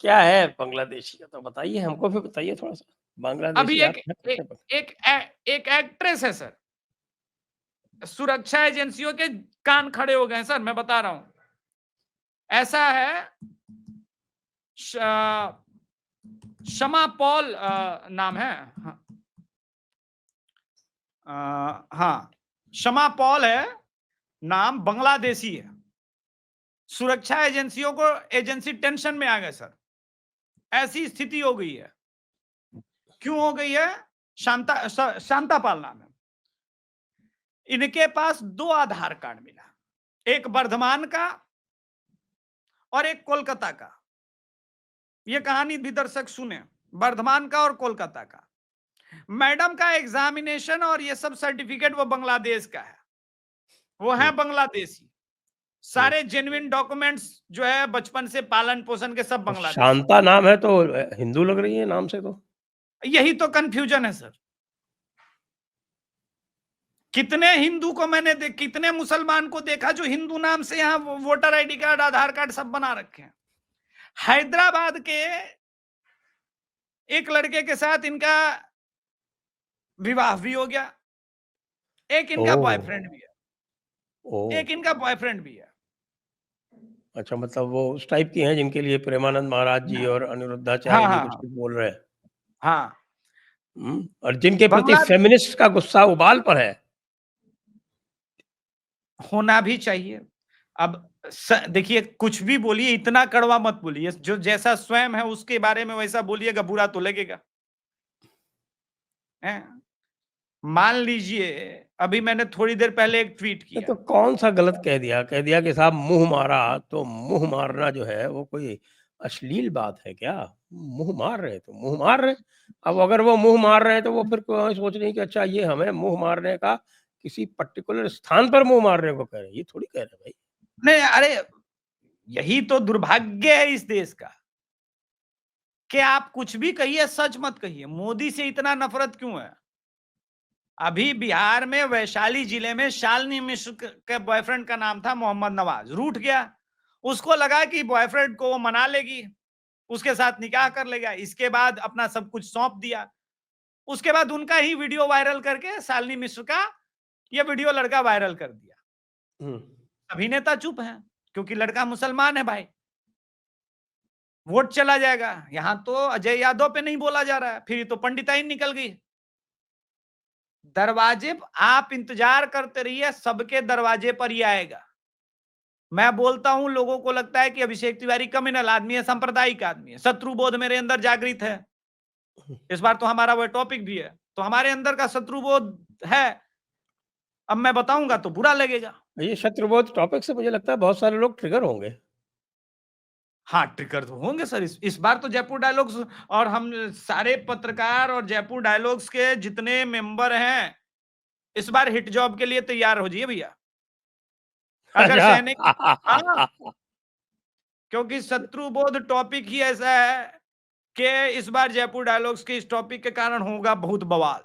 क्या है बांग्लादेशी का, तो बताइए, हमको भी बताइए थोड़ा सा। अभी बांग्लादेशी एक एक्ट्रेस है सर, सुरक्षा एजेंसियों के कान खड़े हो गए सर, मैं बता रहा हूं। ऐसा है, शमा पॉल नाम है, हाँ शमा पॉल है नाम, बांग्लादेशी है। सुरक्षा एजेंसियों को, एजेंसी टेंशन में आ गए सर, ऐसी स्थिति हो गई है। क्यों हो गई है? शांता पाल नाम है। इनके पास 2 आधार कार्ड मिला, एक बर्धमान का और एक कोलकाता का। ये कहानी भी दर्शक सुने, बर्धमान का और कोलकाता का। मैडम का एग्जामिनेशन और ये सब सर्टिफिकेट वो बांग्लादेश का है, वो है बांग्लादेशी। सारे जेन्युइन डॉक्यूमेंट्स जो है बचपन से पालन पोषण के सब बांग्लादेश। शांता नाम है तो हिंदू लग रही है नाम से, तो यही तो कंफ्यूजन है सर। कितने हिंदू को मैंने कितने मुसलमान को देखा जो हिंदू नाम से यहाँ voter ID card, Aadhaar card सब बना रखे हैं। हैदराबाद के एक लड़के के साथ इनका विवाह भी हो गया, एक इनका बॉयफ्रेंड भी है, एक इनका बॉयफ्रेंड भी है। अच्छा, मतलब वो उस टाइप की हैं जिनके लिए प्रेमानंद महाराज जी और अनिरुद्धाचार्य जी कुछ बोल रहे हैं। हाँ, और जिनके प्रति फेमिनिस्ट का गुस्सा उबाल पर है। होना भी चाहिए। अब देखिए, कुछ भी बोलिए, इतना कड़वा मत बोलिए। जो जैसा स्वयं है उसके बारे में वैसा बोलिएगा, बुरा तो लगेगा। मान लीजिए, अभी मैंने थोड़ी देर पहले एक ट्वीट किया, तो कौन सा गलत कह दिया कि साहब मुंह मारा, तो मुंह मारना जो है वो कोई अश्लील बात है क्या? मुंह मार रहे तो मुंह मार रहे। अब अगर वो मुंह मार रहे हैं तो वो फिर सोच रहे हैं कि अच्छा ये हमें मुंह मारने का किसी पर्टिकुलर स्थान पर मुंह मारने को कह रहे हैं, ये थोड़ी कह रहे भाई। नहीं, अरे यही तो दुर्भाग्य है इस देश का कि आप कुछ भी कहिए, सच मत कहिए। मोदी से इतना नफरत क्यों है? अभी बिहार में वैशाली जिले में शालिनी मिश्र के बॉयफ्रेंड का नाम था मोहम्मद नवाज, रूठ गया। उसको लगा कि बॉयफ्रेंड को वो मना लेगी, उसके साथ निकाह कर लेगा, इसके बाद अपना सब कुछ सौंप दिया। उसके बाद उनका ही वीडियो वायरल करके शालिनी मिश्र का ये वीडियो लड़का वायरल कर दिया। अभिनेता चुप है क्योंकि लड़का मुसलमान है भाई, वोट चला जाएगा। यहां तो अजय यादव पे नहीं बोला जा रहा है, फिर तो पंडिताई निकल गई। दरवाजे आप इंतजार करते रहिए, सबके दरवाजे पर ही आएगा। मैं बोलता हूं, लोगों को लगता है कि अभिषेक तिवारी कम्युनल आदमी है, सांप्रदायिक आदमी है। शत्रुबोध मेरे अंदर जागृत है, इस बार तो हमारा वह टॉपिक भी है। तो हमारे अंदर का शत्रुबोध है, अब मैं बताऊंगा तो बुरा लगेगा। ये शत्रुबोध टॉपिक से मुझे लगता है बहुत सारे लोग ट्रिगर होंगे। हाँ, ट्रिगर तो होंगे सर। इस बार तो जयपुर डायलॉग्स और हम सारे पत्रकार और जयपुर डायलॉग्स के जितने मेंबर हैं, इस बार हिट जॉब के लिए तैयार हो जाइए भैया। अगर सहने क्योंकि शत्रुबोध टॉपिक ही ऐसा है कि इस बार जयपुर डायलॉग्स के इस टॉपिक के कारण होगा बहुत बवाल।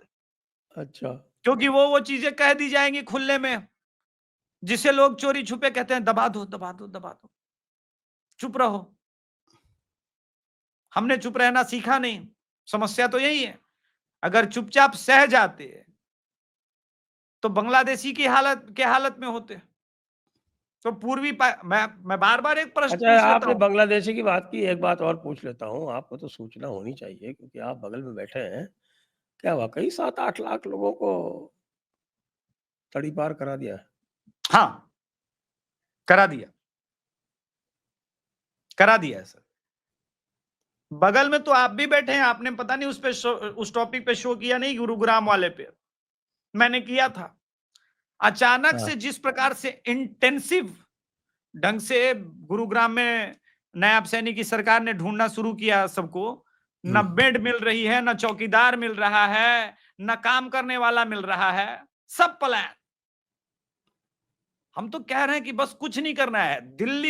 अच्छा, क्योंकि वो चीजें कह दी जाएंगी खुले में, जिसे लोग चोरी छुपे कहते हैं दबा दो दबा दो दबा दो, चुप रहो। हमने चुप रहना सीखा नहीं, समस्या तो यही है। अगर चुपचाप सह जाते तो बांग्लादेशी की हालत में होते। तो मैं बार बार एक प्रश्न अच्छा, पूछ लेता आपने हूँ। बांग्लादेशी की बात की, एक बात और पूछ लेता हूँ, आपको तो सूचना होनी चाहिए क्योंकि आप बगल में बैठे हैं। क्या वाक़ई 7-8 लाख लोगों को तड़ीपार करा दिया है? हाँ, करा दिया है सर। बगल में तो आप भी बैठे हैं, आपने पता नहीं उस टॉपिक पे शो किया नहीं, गुरुग्राम वाले पे। मैंने किया था। अचानक हाँ। से जिस प्रकार से इंटेंसिव ढंग से गुरुग्राम में नायब सैनी की सरकार ने ढूंढना शुरू किया सबको, न बेड मिल रही है, न चौकीदार मिल रहा है, न काम करने वाला मिल रहा है, सब पलायन। हम तो कह रहे हैं कि बस कुछ नहीं करना है,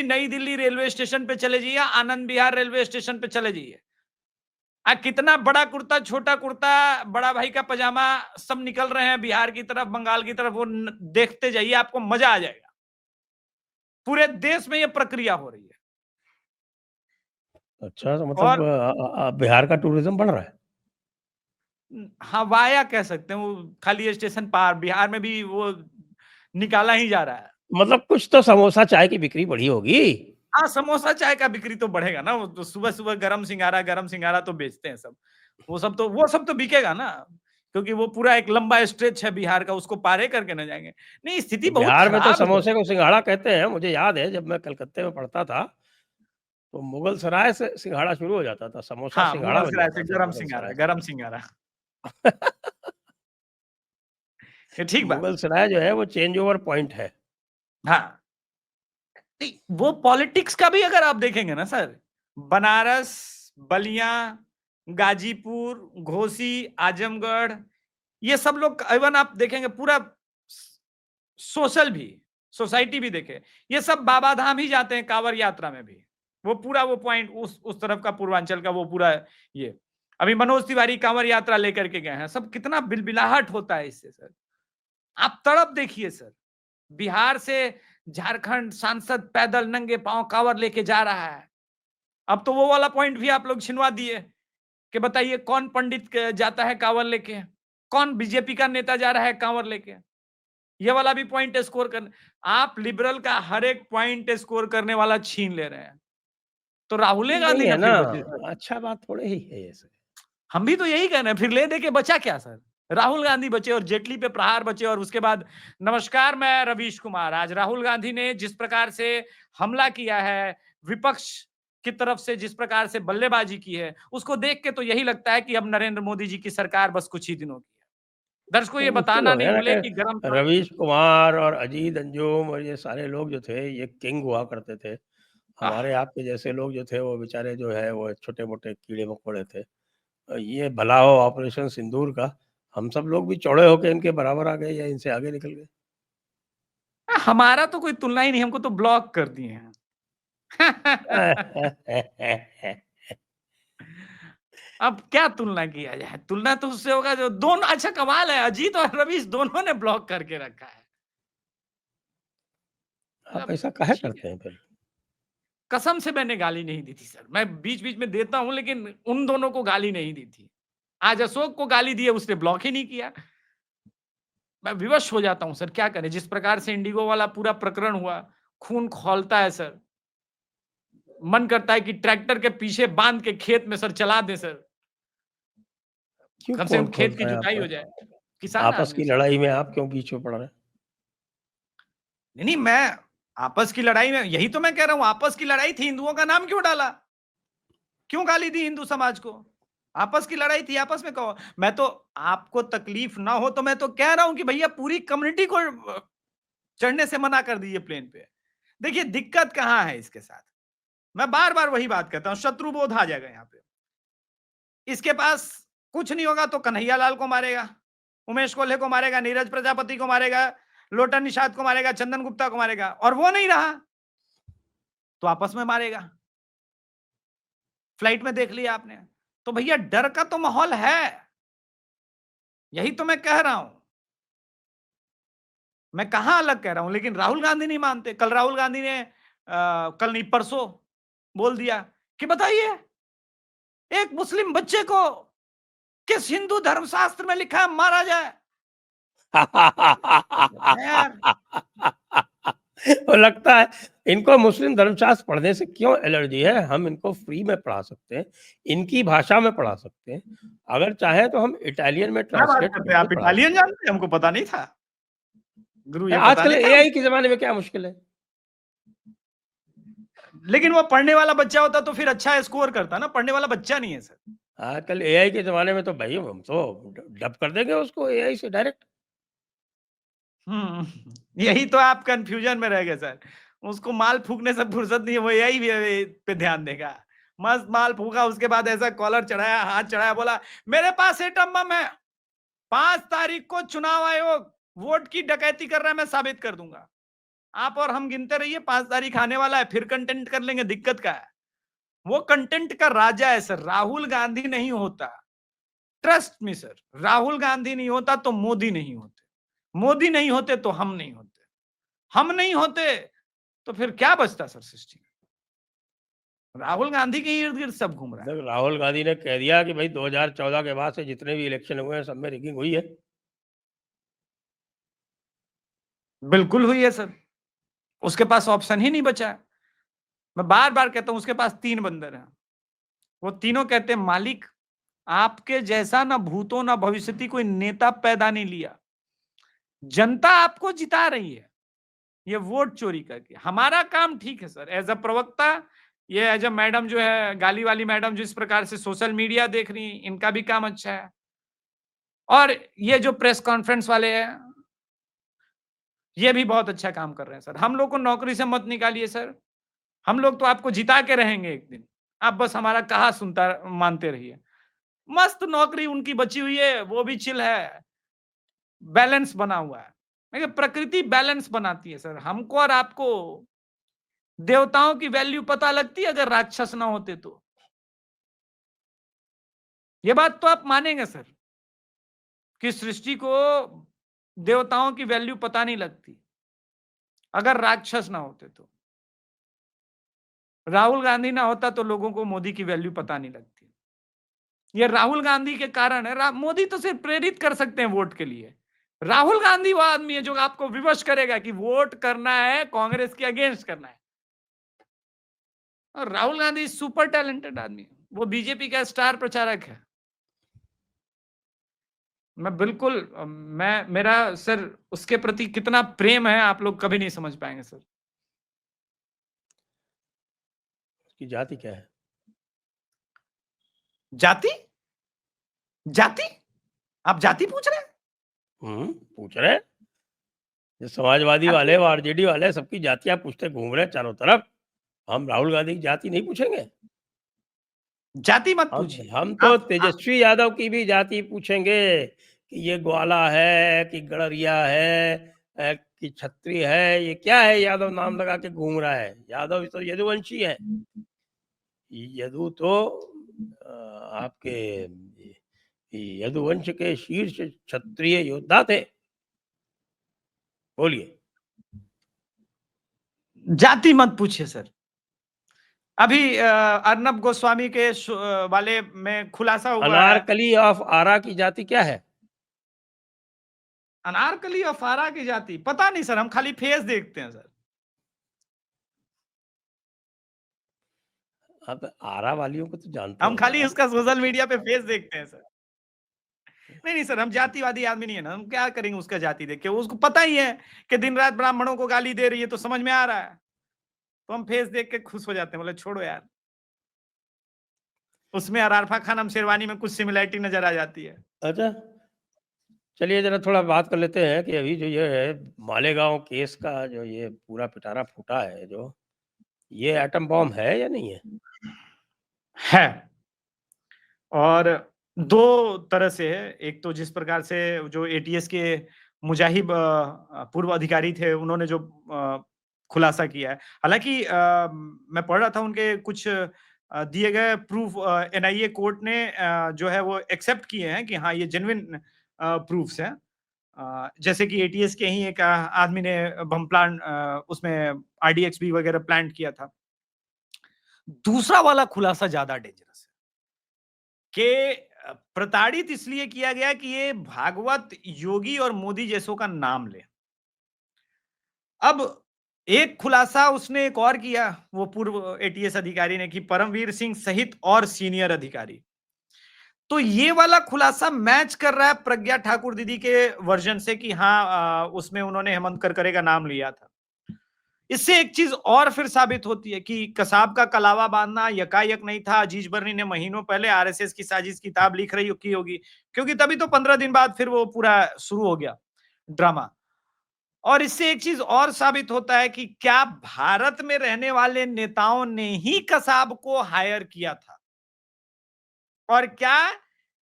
नई दिल्ली रेलवे स्टेशन पे चले जाइए, आनंद विहार रेलवे स्टेशन पे चले जाइए, कितना बड़ा कुर्ता, छोटा कुर्ता, बड़ा भाई का पजामा, सब निकल रहे हैं बिहार की तरफ, बंगाल की तरफ, वो देखते जाइए, आपको मजा आ जाएगा। पूरे देश में ये प्रक्रिया हो रही है। अच्छा, तो और मतलब बिहार का टूरिज्म बढ़ रहा है? हाँ, वाया कह सकते हैं, वो खाली स्टेशन पार बिहार में भी वो निकाला ही जा रहा है। मतलब कुछ तो समोसा चाय की बिक्री बढ़ी होगी? हाँ, समोसा चाय का बिक्री तो बढ़ेगा ना, वो तो सुबह-सुबह गरम सिंघारा तो बेचते हैं सब। वो सब तो बिकेगा ना, क्योंकि वो पूरा एक लंबा स्ट्रेच है बिहार का, उसको पार ही करके ना जाएँगे। नहीं, स्थिति तो बहुत बिहार में तो खराब है। समोसे को सिंघाड़ा कहते हैं, मुझे याद है जब मैं कलकत्ते में पढ़ता था, तो मुगल सराय से सिंघाड़ा शुरू हो जाता था, समोसा हाँ, सिंघाड़ा बन मुगलसराय से जाता था मुगल सराय से। गरम सिंघारा। ये ठीक बात मुगल है। सराय जो है वो चेंज ओवर पॉइंट है। हाँ। नहीं, वो पॉलिटिक्स का भी अगर आप देखेंगे ना सर, बनारस, बलिया, गाजीपुर, घोसी, आजमगढ़, ये सब लोग इवन आप देखेंगे पूरा सोशल भी, सोसाइटी भी देखे, ये सब बाबा धाम ही जाते हैं कांवड़ यात्रा में भी। वो पूरा वो पॉइंट उस तरफ का पूर्वांचल का वो पूरा ये। अभी मनोज तिवारी कांवड़ यात्रा लेकर के गए हैं, सब कितना बिलबिलाहट होता है इससे सर। आप तड़प देखिए सर, बिहार से झारखंड सांसद पैदल नंगे पांव कांवर लेके जा रहा है। अब तो वो वाला पॉइंट भी आप लोग छिनवा दिए कि बताइए कौन पंडित जाता है कांवर लेके, कौन बीजेपी का नेता जा रहा है कांवर लेके। ये वाला भी पॉइंट स्कोर कर, आप लिबरल का हर एक पॉइंट स्कोर करने वाला छीन ले रहे हैं, तो राहुल गांधी नहीं है ना ना, फिर बचे सर। अच्छा बात थोड़े ही है ये सब। हम भी तो यही कह रहे हैं, फिर ले दे के बचा क्या सर? राहुल गांधी बचे और जेटली पे प्रहार बचे, और उसके बाद नमस्कार, मैं रवीश कुमार। आज राहुल गांधी ने जिस प्रकार से हमला किया है, विपक्ष की तरफ से जिस प्रकार से बल्लेबाजी की है, उसको देख के तो यही लगता है कि अब नरेंद्र मोदी जी की सरकार बस कुछ ही दिनों की है। दर्शकों तो ये मुश्किल बताना हो नहीं गया ना भूले कि कि रवीश कुमार और अजीत अंजुम और ये सारे लोग जो थे, ये किंग हुआ करते थे। हमारे आपके जैसे लोग जो थे वो बेचारे जो है वो छोटे-मोटे कीड़े-मकोड़े थे। ये भला हो ऑपरेशन सिंदूर का, हम सब लोग भी चौड़े होके इनके बराबर आ गए या इनसे आगे निकल गए। हमारा तो कोई तुलना ही नहीं, हमको तो ब्लॉक कर दिए हैं। अब क्या तुलना किया जाए? तुलना तो उससे होगा जो दोनों। अच्छा कमाल है, अजीत और रवीश दोनों ने ब्लॉक करके रखा है। आप अब ऐसा काहे ठीक है, करते हैं फिर? कसम से मैंने गाली नहीं दी थी सर। मैं बीच-बीच में देता हूँ, लेकिन उन दोनों को गाली नहीं दी थी। आज अशोक को गाली दी है, उसने ब्लॉक ही नहीं किया। मैं विवश हो जाता हूँ सर, क्या करें? जिस प्रकार से इंडिगो वाला पूरा प्रकरण हुआ, खून खौलता है सर। मन करता है कि ट्रैक्टर के पीछे बांध के खेत में सर चला दें सर। क्यों कम से कौन कम खेत की खोलता है जुताई आपका? हो जाए। किसान आपस आदमी की सर। लड़ाई में आप क्यों बीच में पड़ रहे हैं? नहीं, मैं आपस की लड़ाई में, यही तो मैं कह रहा हूँ, आपस की लड़ाई थी, हिंदुओं का नाम क्यों डाला? क्यों गाली दी हिंदू समाज को? आपस की लड़ाई थी, आपस में कहो। मैं तो, आपको तकलीफ ना हो तो मैं तो कह रहा हूं कि भैया पूरी कम्युनिटी को चढ़ने से मना कर दीजिए प्लेन पे। देखिए दिक्कत कहां है इसके साथ, मैं बार बार वही बात कहता हूं, शत्रु बोध आ जाएगा यहाँ पे। इसके पास कुछ नहीं होगा तो कन्हैया लाल को मारेगा, उमेश कोल्हे को मारेगा, नीरज प्रजापति को मारेगा, लोटन निषाद को मारेगा, चंदन गुप्ता को मारेगा, और वो नहीं रहा तो आपस में मारेगा। फ्लाइट में देख लिया आपने। तो भैया डर का तो माहौल है, यही तो मैं कह रहा हूं। मैं कहां अलग कह रहा हूं, लेकिन राहुल गांधी नहीं मानते। कल राहुल गांधी ने कल नहीं परसों बोल दिया कि बताइए एक मुस्लिम बच्चे को किस हिंदू धर्मशास्त्र में लिखा है मारा जाए? यार और लगता है इनको मुस्लिम धर्मशास्त्र पढ़ने से क्यों एलर्जी है? हम इनको फ्री में पढ़ा सकते हैं, इनकी भाषा में पढ़ा सकते हैं। अगर चाहे तो हम इटालियन में क्या बात ट्रांसलेट करते हैं करके आप? पढ़ा इटालियन सकते जानते हैं? हमको पता नहीं था। गुरु हैं। ये पता आजकल नहीं था। एआई के ज़माने में क्या मुश्किल है? लेकिन वो पढ़ने वाला बच्चा होता तो फिर अच्छा स्कोर करता ना, पढ़ने वाला बच्चा नहीं है सर। आजकल एआई के ज़माने में तो भई हम तो डब कर देंगे उसको एआई से डायरेक्ट। यही तो आप कंफ्यूजन में रह गए सर। उसको माल फूकने से फुर्सत नहीं है, वो यही पे ध्यान देगा। मस्त माल फूका, उसके बाद ऐसा कॉलर चढ़ाया, हाथ चढ़ाया, बोला मेरे पास एटम बम है, 5 तारीख को चुनाव आयोग वोट की डकैती कर रहा है, मैं साबित कर दूंगा। आप और हम गिनते रहिए, 5 तारीख आने वाला है, फिर कंटेंट कर लेंगे, दिक्कत क्या है? वो कंटेंट का राजा है सर, राहुल गांधी नहीं होता। Trust me sir, Rahul Gandhi नहीं होता तो मोदी नहीं होते, मोदी नहीं होते तो हम नहीं होते, हम नहीं होते तो फिर क्या बचता सर सृष्टि में? राहुल गांधी के इर्द गिर्द सब घूम रहा है। राहुल गांधी ने कह दिया कि भाई 2014 के बाद से जितने भी इलेक्शन हुए हैं सब में रिगिंग हुई है। बिल्कुल हुई है सर, उसके पास ऑप्शन ही नहीं बचा है। मैं बार बार कहता हूं, उसके पास 3 बंदर हैं, वो तीनों कहते हैं मालिक आपके जैसा ना भूतों ना भविष्यति कोई नेता पैदा नहीं लिया, जनता आपको जिता रही है ये वोट चोरी करके। हमारा काम ठीक है सर, एज अ प्रवक्ता, ये एज अ मैडम जो है गाली वाली मैडम जो इस प्रकार से सोशल मीडिया देख रही है, इनका भी काम अच्छा है। और ये जो प्रेस कॉन्फ्रेंस वाले हैं, ये भी बहुत अच्छा काम कर रहे हैं सर। हम लोग को नौकरी से मत निकालिए सर, हम लोग तो आपको जिता के रहेंगे एक दिन, आप बस हमारा कहा सुनता मानते रहिए। मस्त नौकरी उनकी बची हुई है, वो भी चिल है, बैलेंस बना हुआ है। देखिए प्रकृति बैलेंस बनाती है सर, हमको और आपको देवताओं की वैल्यू पता लगती है अगर राक्षस ना होते तो। ये बात तो आप मानेंगे सर कि सृष्टि को देवताओं की वैल्यू पता नहीं लगती अगर राक्षस ना होते तो। राहुल गांधी ना होता तो लोगों को मोदी की वैल्यू पता नहीं लगती। ये राहुल गांधी के कारण है। मोदी तो सिर्फ प्रेरित कर सकते हैं वोट के लिए, राहुल गांधी वो आदमी है जो आपको विवश करेगा कि वोट करना है, कांग्रेस के अगेंस्ट करना है। और राहुल गांधी सुपर टैलेंटेड आदमी है, वो बीजेपी का स्टार प्रचारक है। मैं बिल्कुल मैं मेरा सर उसके प्रति कितना प्रेम है आप लोग कभी नहीं समझ पाएंगे सर। उसकी जाति क्या है? जाति? जाति? आप जाति पूछ रहे हैं? पूछ रहे हैं। जो समाजवादी वाले व आरजेडी वाले सबकी जातियां पूछते घूम रहे हैं चारों तरफ। हम राहुल गांधी की जाति नहीं पूछेंगे। जाति मत पूछिए। हम तो तेजस्वी यादव की भी जाति पूछेंगे कि ये ग्वाला है कि गड़रिया है कि छत्री है, ये क्या है यादव नाम लगा के घूम रहा है। यादव तो यदुवंशी है। यदु तो आपके यदुवंश के शीर्ष क्षत्रिय योद्धा थे। बोलिए। जाति मत पूछिए सर। अभी अर्नब गोस्वामी के वाले में खुलासा हुआ है। अनारकली ऑफ आरा की जाति क्या है? अनारकली ऑफ आरा की जाति पता नहीं सर, हम खाली फेस देखते हैं सर। आप आरा वालियों को तो जानते हम होंगे खाली ना? उसका सोशल मीडिया पे फेस देखते हैं सर। नहीं सर, हम जातिवादी आदमी नहीं है ना, हम क्या करेंगे उसका जाति देख के। उसको पता ही है कि दिन रात ब्राह्मणों को गाली दे रही है, तो समझ में आ रहा है, तो हम फेस देख के खुश हो जाते हैं, बोले छोड़ो यार। उसमें अरारफा खान हम शेरवानी में कुछ सिमिलरिटी नजर आ जाती है। अच्छा, चलिए जरा थोड़ा बात कर लेते हैं कि अभी जो ये है मालेगांव केस का जो ये पूरा पिटारा फूटा है, जो ये एटम बॉम्ब है या नहीं है? और दो तरह से है। एक तो जिस प्रकार से जो एटीएस के मुजाहिब पूर्व अधिकारी थे, उन्होंने जो खुलासा किया है। हालांकि मैं पढ़ रहा था उनके कुछ दिए गए प्रूफ एनआईए कोर्ट ने जो है वो एक्सेप्ट किए हैं कि हाँ ये जेन्युइन प्रूफ्स हैं। जैसे कि एटीएस के ही एक आदमी ने बम प्लान उसमें आरडीएक्सबी वगैरह प्लान किया था। दूसरा वाला खुलासा ज्यादा डेंजरस है कि प्रताड़ित इसलिए किया गया कि ये भागवत योगी और मोदी जैसों का नाम ले। अब एक खुलासा उसने एक और किया, वो पूर्व एटीएस अधिकारी ने, कि परमवीर सिंह सहित और सीनियर अधिकारी। तो ये वाला खुलासा मैच कर रहा है प्रज्ञा ठाकुर दीदी के वर्जन से कि हाँ, उसमें उन्होंने हेमंत करकरे का नाम लिया था। इससे एक चीज और फिर साबित होती है कि कसाब का कलावा बांधना यकायक नहीं था। अजीज बर्नी ने महीनों पहले आरएसएस की साजिश किताब लिख रही की होगी, क्योंकि तभी तो 15 दिन बाद फिर वो पूरा शुरू हो गया ड्रामा। और इससे एक चीज और साबित होता है कि क्या भारत में रहने वाले नेताओं ने ही कसाब को हायर किया था, और क्या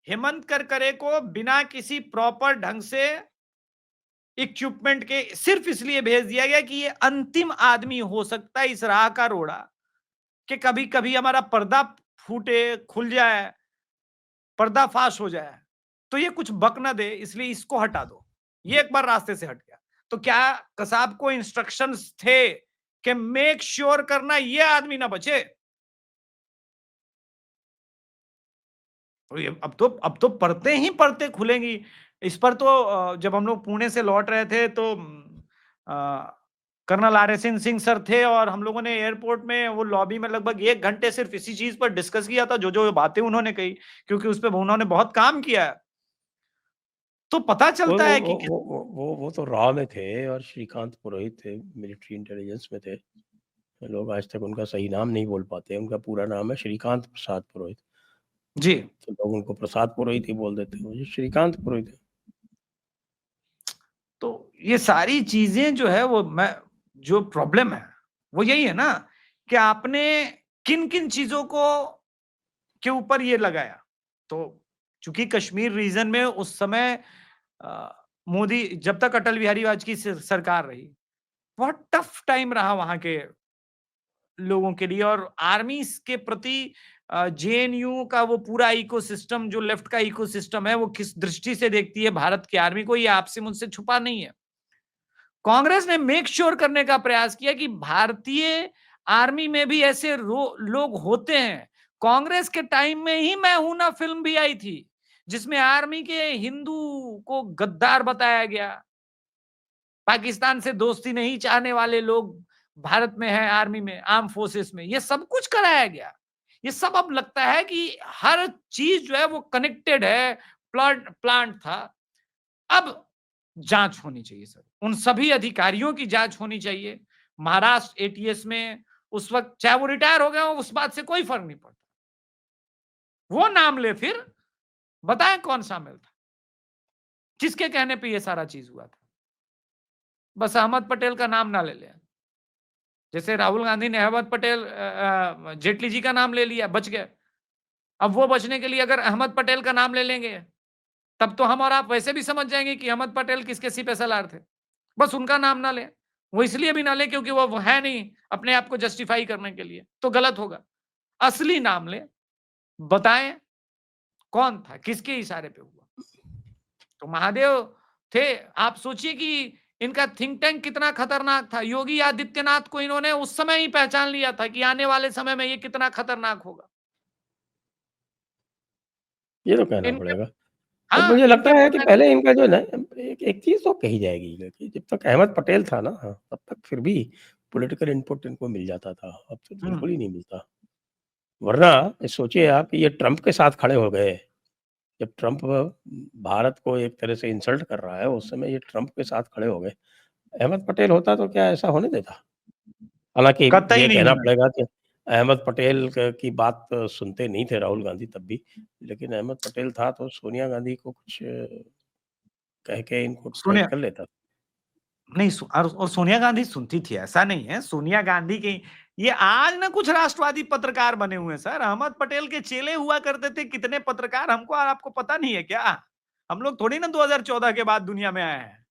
हेमंत करकरे को बिना किसी प्रॉपर ढंग से इक्विपमेंट के सिर्फ इसलिए भेज दिया गया कि ये अंतिम आदमी हो सकता है इस राह का रोड़ा, कि कभी कभी हमारा पर्दा फूटे, खुल जाए, पर्दाफाश हो जाए, तो ये कुछ बक ना दे, इसलिए इसको हटा दो। ये एक बार रास्ते से हट गया, तो क्या कसाब को इंस्ट्रक्शंस थे कि मेक श्योर करना ये आदमी ना बचे? तो ये अब तो पढ़ते ही पढ़ते खुलेंगी इस पर। तो जब हम लोग पुणे से लौट रहे थे तो कर्नल आरएसएन सिंह सर थे, और हम लोगों ने एयरपोर्ट में वो लॉबी में लगभग 1 घंटे सिर्फ इसी चीज पर डिस्कस किया था, जो जो बातें उन्होंने कही, क्योंकि उस पर उन्होंने बहुत काम किया है। तो पता चलता है कि वो तो रॉ में थे और श्रीकांत पुरोहित थे, मिलिट्री इंटेलिजेंस में थे। लोग आज तक उनका सही नाम नहीं बोल पाते। उनका पूरा नाम है श्रीकांत प्रसाद पुरोहित जी, तो लोग उनको प्रसाद पुरोहित ही बोल देते हैं। मुझे श्रीकांत पुरोहित है। तो ये सारी चीजें जो है वो जो प्रॉब्लम है वो यही है ना, कि आपने किन किन चीजों को के ऊपर ये लगाया। तो चूंकि कश्मीर रीजन में उस समय मोदी, जब तक अटल बिहारी वाजपेयी की सरकार रही, बहुत टफ टाइम रहा वहां के लोगों के लिए, और आर्मी के प्रति जेएनयू का वो पूरा इकोसिस्टम, जो लेफ्ट का इकोसिस्टम है, वो किस दृष्टि से देखती है भारत की आर्मी को, ये आपसे मुझसे छुपा नहीं है। कांग्रेस ने मेक श्योर करने का प्रयास किया कि भारतीय आर्मी में भी ऐसे लोग होते हैं। कांग्रेस के टाइम में ही मैं हूं ना फिल्म भी आई थी, जिसमें आर्मी के हिंदू को गद्दार बताया गया। पाकिस्तान से दोस्ती नहीं चाहने वाले लोग भारत में हैं, आर्मी में, आर्म फोर्सेस में, ये सब कुछ कराया गया। ये सब अब लगता है कि हर चीज जो है वो कनेक्टेड है, प्लांट था। अब जांच होनी चाहिए सर, उन सभी अधिकारियों की जांच होनी चाहिए। महाराष्ट्र एटीएस में उस वक्त, चाहे वो रिटायर हो गए हो, उस बात से कोई फर्क नहीं पड़ता। वो नाम ले, फिर बताएं कौन शामिल था, किसके कहने पे ये सारा चीज हुआ था। बस अहमद पटेल का नाम ना ले लें, जैसे राहुल गांधी ने अहमद पटेल, जेटली जी का नाम ले लिया, बच गए। अब वो बचने के लिए अगर अहमद पटेल का नाम ले लेंगे, तब तो हम और आप वैसे भी समझ जाएंगे कि अहमद पटेल किसके CPSLR थे। बस उनका नाम ना ले, वो इसलिए भी ना ले क्योंकि वो है नहीं अपने आप को जस्टिफाई करने के लिए, तो गलत होगा। असली नाम ले, बताएं कौन था, किसके इशारे पे हुआ। तो महादेव थे। आप सोचिए कि इनका थिंक टैंक कितना खतरनाक था। योगी आदित्यनाथ को इन्होंने उस समय ही पहचान लिया था कि आने वाले समय में ये कितना खतरनाक होगा। ये तो कहना पड़ेगा। हाँ, मुझे लगता है कि पहले इनका जो है ना, एक चीज तो कही जाएगी कि जब तक अहमद पटेल था ना, तब तक फिर भी पॉलिटिकल इनपुट इनको मिल जाता था। अब तो बिल्कुल ही नहीं मिलता। वरना सोचिए आप कि ये ट्रंप के साथ खड़े हो गए। जब ट्रंप भारत को एक तरह से इंसल्ट कर रहा है, उस समय ये ट्रंप के साथ खड़े हो गए। अहमद पटेल होता तो क्या ऐसा होने देता? हालांकि ये कहना पड़ेगा कि अहमद पटेल की बात सुनते नहीं थे राहुल गांधी तब भी, लेकिन अहमद पटेल था तो सोनिया गांधी को कुछ कह के इनको ट्रीट कर लेता। नहीं, और सोनिया गांधी सुनती थी, ऐसा नहीं है। सोनिया गांधी की, ये आज ना कुछ राष्ट्रवादी पत्रकार बने हुए हैं सर। अहमद पटेल के चेले हुआ करते थे कितने पत्रकार, हमको और आपको पता नहीं है क्या? हम लोग थोड़ी ना 2014 के बाद दुनिया में आए हैं।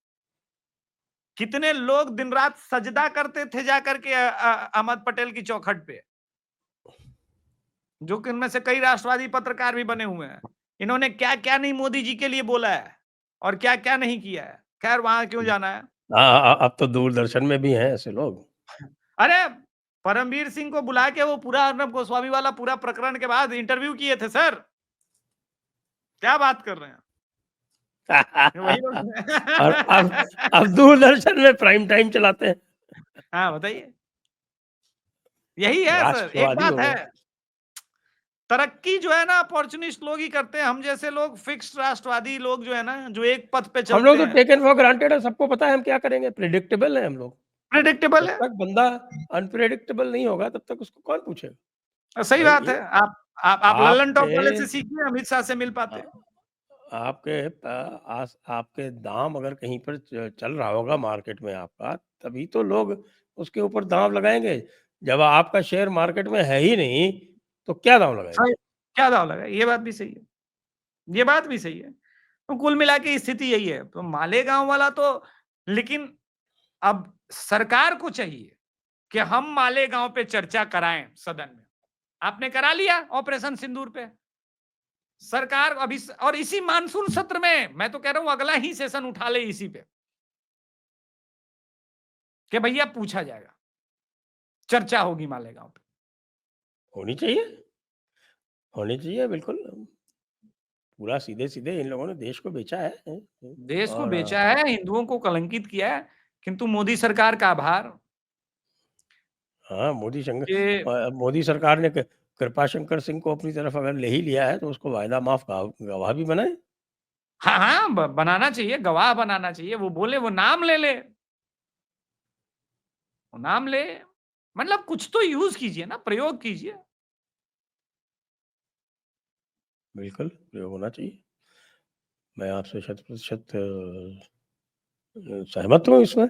कितने लोग दिन रात सजदा करते थे जाकर के अहमद पटेल की चौखट पे, जो कि इनमें से कई राष्ट्रवादी पत्रकार भी बने हुए हैं। इन्होंने क्या क्या नहीं मोदी जी के लिए बोला है और क्या क्या नहीं किया है। खैर, वहां क्यों जाना है। अब तो दूरदर्शन में भी हैं ऐसे लोग। अरे, परमवीर सिंह को बुला के वो पूरा अर्नब गोस्वामी वाला पूरा प्रकरण के बाद इंटरव्यू किए थे सर। क्या बात कर रहे हैं? वही लोग और अब दूरदर्शन में प्राइम टाइम चलाते हैं। हाँ बताइए, यही है सर। एक राष्ट्रवादी बात हो है, गए। तरक्की जो है ना अपॉर्चुनिस्ट लोग ही करते हैं। हम जैसे लोग फिक्स्ड राष्ट्रवादी लोग जो है ना, जो एक पथ पे हम लोग चलते तो हैं, टेकन फॉर ग्रांटेड है, सबको पता है हम क्या करेंगे, प्रिडिक्टेबल है हम लोग। प्रेडिक्टेबल जब है। तक बंदा अनप्रेडिक्टेबल नहीं होगा तब तक उसको कौन पूछेगा। सही भाई बात है। ये आप लल्लन टॉप वाले आपके से सीखिए, अमित शाह से मिल पाते। आपके आपके दाम अगर कहीं पर चल रहा होगा मार्केट में आपका, तभी तो लोग उसके ऊपर दाम लगाएंगे। जब आपका शेयर मार्केट में है ही नहीं तो क्या दाम लगाएंगे। सही, क्या दाव लगा, ये बात भी सही है, ये बात भी सही है। तो कुल मिला के स्थिति यही है। तो मालेगांव वाला तो, लेकिन अब सरकार को चाहिए कि हम मालेगांव पे चर्चा कराएं सदन में। आपने करा लिया ऑपरेशन सिंदूर पे, सरकार अभी और इसी मानसून सत्र में, मैं तो कह रहा हूं अगला ही सेशन उठा ले इसी पे, कि भैया पूछा जाएगा, चर्चा होगी मालेगांव पे। होनी चाहिए, होनी चाहिए बिल्कुल। पूरा सीधे सीधे इन लोगों ने देश को बेचा है। देश को और बेचा है, हिंदुओं को कलंकित किया है, किंतु मोदी सरकार का आभार हाँ, कि मोदी सरकार ने कृपाशंकर सिंह को अपनी तरफ अगर ले ही लिया है तो उसको वायदा माफ गवाह भी बनाए। हाँ हाँ बनाना चाहिए, गवाह बनाना चाहिए। वो बोले, वो नाम ले ले, वो नाम ले, मतलब कुछ तो यूज कीजिए ना, प्रयोग कीजिए। बिल्कुल प्रयोग होना चाहिए। मैं आपसे 100% सहमत हूँ इसमें।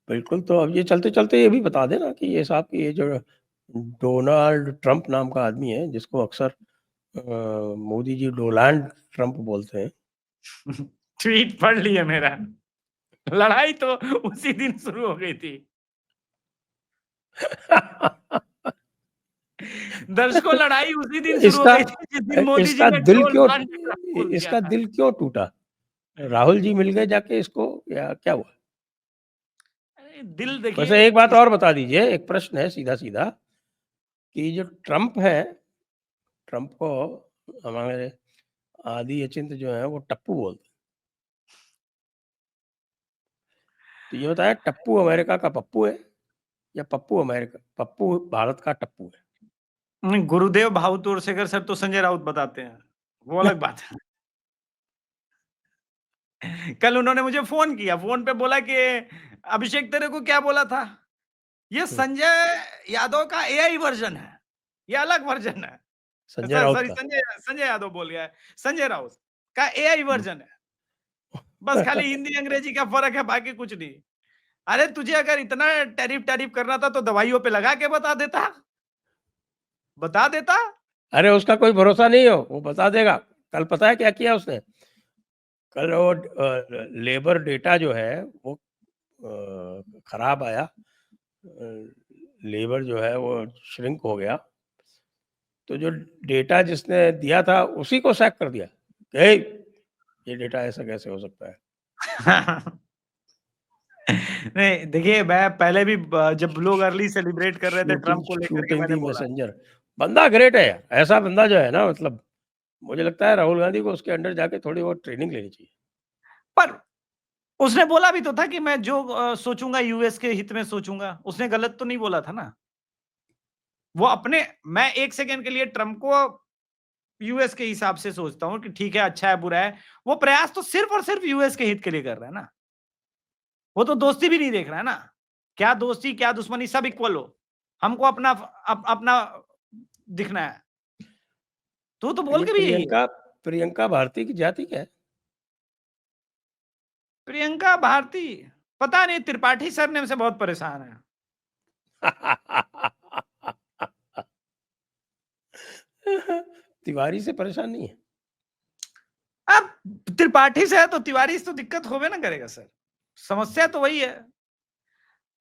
बिल्कुल, तो अब ये चलते-चलते ये भी बता देना कि ये साहब की ये जो डोनाल्ड ट्रंप नाम का आदमी है, जिसको अक्सर मोदी जी डोनाल्ड ट्रंप बोलते हैं। ट्वीट पढ़ लिया मेरा, लड़ाई तो उसी दिन शुरू हो गई थी। दर्शकों, लड़ाई उसी दिन शुरू हो इसका गई थी जिस दिन मोदी जी इसका ने दिल डोनाल्ड ट्रंप बोल दिया इसका था। दिल क्यों टूटा? राहुल जी मिल गए जाके इसको, या क्या हुआ? अरे दिल देखिए, वैसे एक बात और बता दीजिए, एक प्रश्न है सीधा-सीधा कि जो ट्रंप है, ट्रंप को हमारे आदि अचिंत जो है वो टप्पू बोलते हैं। तो ये बताएं, टप्पू अमेरिका का पप्पू है या पप्पू भारत का टप्पू गुरुदेव भाऊ तोरसेकर सर तो संजय राउत बताते हैं, वो है? अलग बात है। कल उन्होंने मुझे फोन किया, फोन पे बोला कि अभिषेक तेरे को क्या बोला था, ये संजय यादव का एआई वर्जन है, ये अलग वर्जन है। संजय राउत सॉरी, का। संजय संजय यादव बोल गया है, संजय राउत का एआई वर्जन है। बस खाली हिंदी अंग्रेजी का फर्क है, बाकी कुछ नहीं। अरे तुझे अगर इतना टैरिफ टैरिफ करना था तो दवाइयों पे लगा के बता देता, बता देता। अरे उसका कोई भरोसा नहीं हो, वो बता देगा। कल पता है क्या किया उसने? कल वो लेबर डेटा जो है वो खराब आया। लेबर जो है वो श्रिंक हो गया। तो जो डेटा जिसने दिया था उसी को सैक कर दिया। "ए, ये डेटा ऐसा कैसे हो सकता है?" नहीं देखिए, मैं पहले भी जब लोग अर्ली सेलिब्रेट कर रहे थे ट्रम्प को लेकर के, शूटिंग मैंने दी बोला, मैसेंजर। बंदा ग्रेट है यार। ऐसा बंदा जो है ना, मतलब मुझे लगता है राहुल गांधी को उसके अंडर जाके थोड़ी बहुत ट्रेनिंग लेनी चाहिए। पर उसने बोला भी तो था कि मैं जो सोचूंगा यूएस के हित में सोचूंगा। उसने गलत तो नहीं बोला था ना। वो अपने, मैं एक सेकंड के लिए ट्रम्प को यूएस के हिसाब से सोचता हूं कि ठीक है, अच्छा है, बुरा है। वो प्रयास तो सिर्फ और सिर्फ यूएस के हित के लिए कर रहा है ना। वो तो दोस्ती भी नहीं देख रहा है ना। क्या दोस्ती क्या दुश्मनी, सब इक्वल हो, हमको अपना अपना दिखना है। तो बोल ये के भी यही है। प्रियंका भारती की जाति क्या है? प्रियंका भारती, पता नहीं, त्रिपाठी सरनेम से बहुत परेशान है। तिवारी से परेशान नहीं है? अब त्रिपाठी से है तो तिवारी से तो दिक्कत होवे ना करेगा सर। समस्या तो वही है।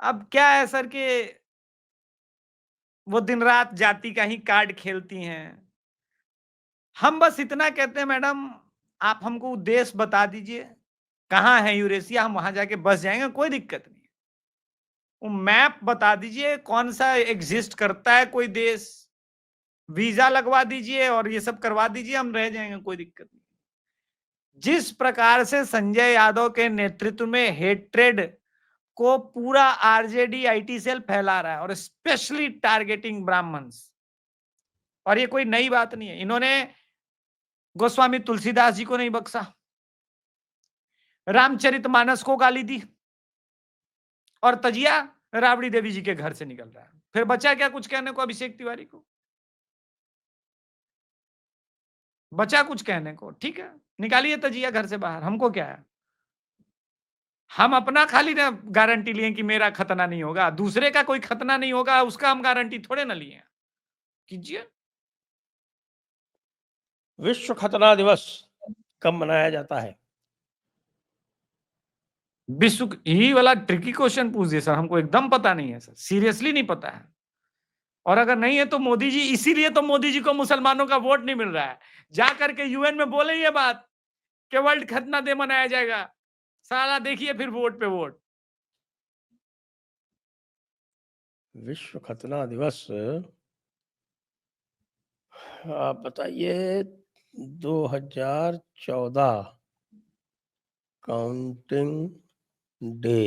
अब क्या है सर कि वो दिन रात जाति का ही कार्ड खेलती हैं। हम बस इतना कहते हैं, मैडम आप हमको देश बता दीजिए, कहाँ है यूरेशिया, हम वहां जाके बस जाएंगे, कोई दिक्कत नहीं। वो मैप बता दीजिए कौन सा एग्जिस्ट करता है कोई देश, वीजा लगवा दीजिए और ये सब करवा दीजिए, हम रह जाएंगे, कोई दिक्कत नहीं। जिस प्रकार से संजय यादव के नेतृत्व में हेट्रेड को पूरा आरजेडी आईटी सेल फैला रहा है और स्पेशली टारगेटिंग ब्राह्मण्स। और ये कोई नई बात नहीं है, इन्होंने गोस्वामी तुलसीदास जी को नहीं बख्शा, रामचरितमानस को गाली दी, और तजिया राबड़ी देवी जी के घर से निकल रहा है। फिर बचा क्या कुछ कहने को अभिषेक तिवारी को? बचा कुछ कहने को? ठीक है, निकालिए तजिया घर से बाहर, हमको क्या है। हम अपना खाली ना गारंटी लिए कि मेरा खतना नहीं होगा, दूसरे का कोई खतना नहीं होगा उसका हम गारंटी थोड़े ना लिए। कीजिए। विश्व खतना दिवस कब मनाया जाता है? विश्व, यही वाला ट्रिकी क्वेश्चन पूछ दिए सर, हमको एकदम पता नहीं है सर, सीरियसली नहीं पता है। और अगर नहीं है तो मोदी जी, इसीलिए तो मोदी जी को मुसलमानों का वोट नहीं मिल रहा है। जाकर के यूएन में बोले ये बात कि वर्ल्ड खतना डे मनाया जाएगा, साला देखिए फिर वोट पे वोट। विश्व खतना दिवस आप बताइए। 2014 काउंटिंग डे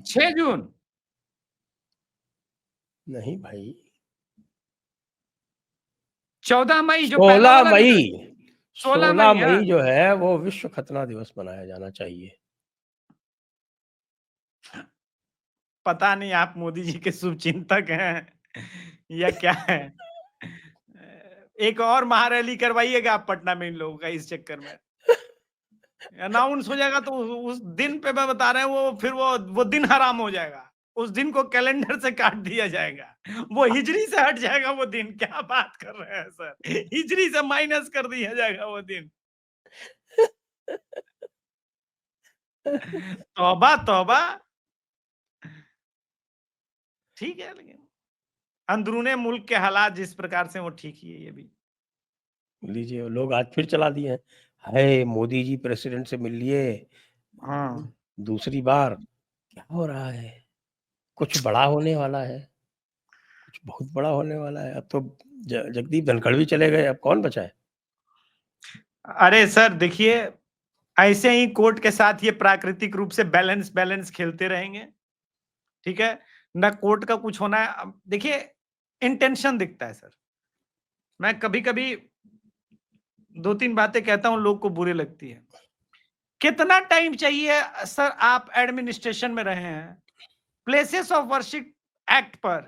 6 जून नहीं भाई, 14 मई जो पहला 16 वाला मई, दिवस, 16 16 मई, मई जो है वो विश्व खतना दिवस मनाया जाना चाहिए। पता नहीं आप मोदी जी के शुभ चिंतक हैं या क्या है। एक और महारैली करवाइएगा आप पटना में इन लोगों का, इस चक्कर में अनाउंस हो जाएगा तो उस दिन पे मैं बता रहे हैं वो फिर वो दिन हराम हो जाएगा, उस दिन को कैलेंडर से काट दिया जाएगा, वो हिजरी से हट जाएगा वो दिन। क्या बात कर रहे हैं सर, हिजरी से माइनस कर दिया जाएगा वो दिन। तौबा तौबा। ठीक है, लेकिन अंदरूने मुल्क के हालात जिस प्रकार से वो ठीक ही है ये भी। लीजिए, लोग आज फिर चला दिए हैं, हाय मोदी जी प्रेसिडेंट से मिल लिए हाँ, दूसरी बार। क्या हो रहा है? कुछ बड़ा होने वाला है, कुछ बहुत बड़ा होने वाला है। अब तो जगदीप धनखड़ भी चले गए, अब कौन बचा है? अरे सर देखिए, ऐसे ही कोर्ट के साथ ये प्राकृतिक रूप से बैलेंस खेलते रहेंगे, ठीक है ना। कोर्ट का कुछ होना है। अब देखिए, इंटेंशन दिखता है सर। मैं कभी कभी 2-3 बातें कहता हूं, लोग को बुरी लगती है। कितना टाइम चाहिए सर? आप एडमिनिस्ट्रेशन में रहे हैं, प्लेसेस ऑफ वर्शिप एक्ट पर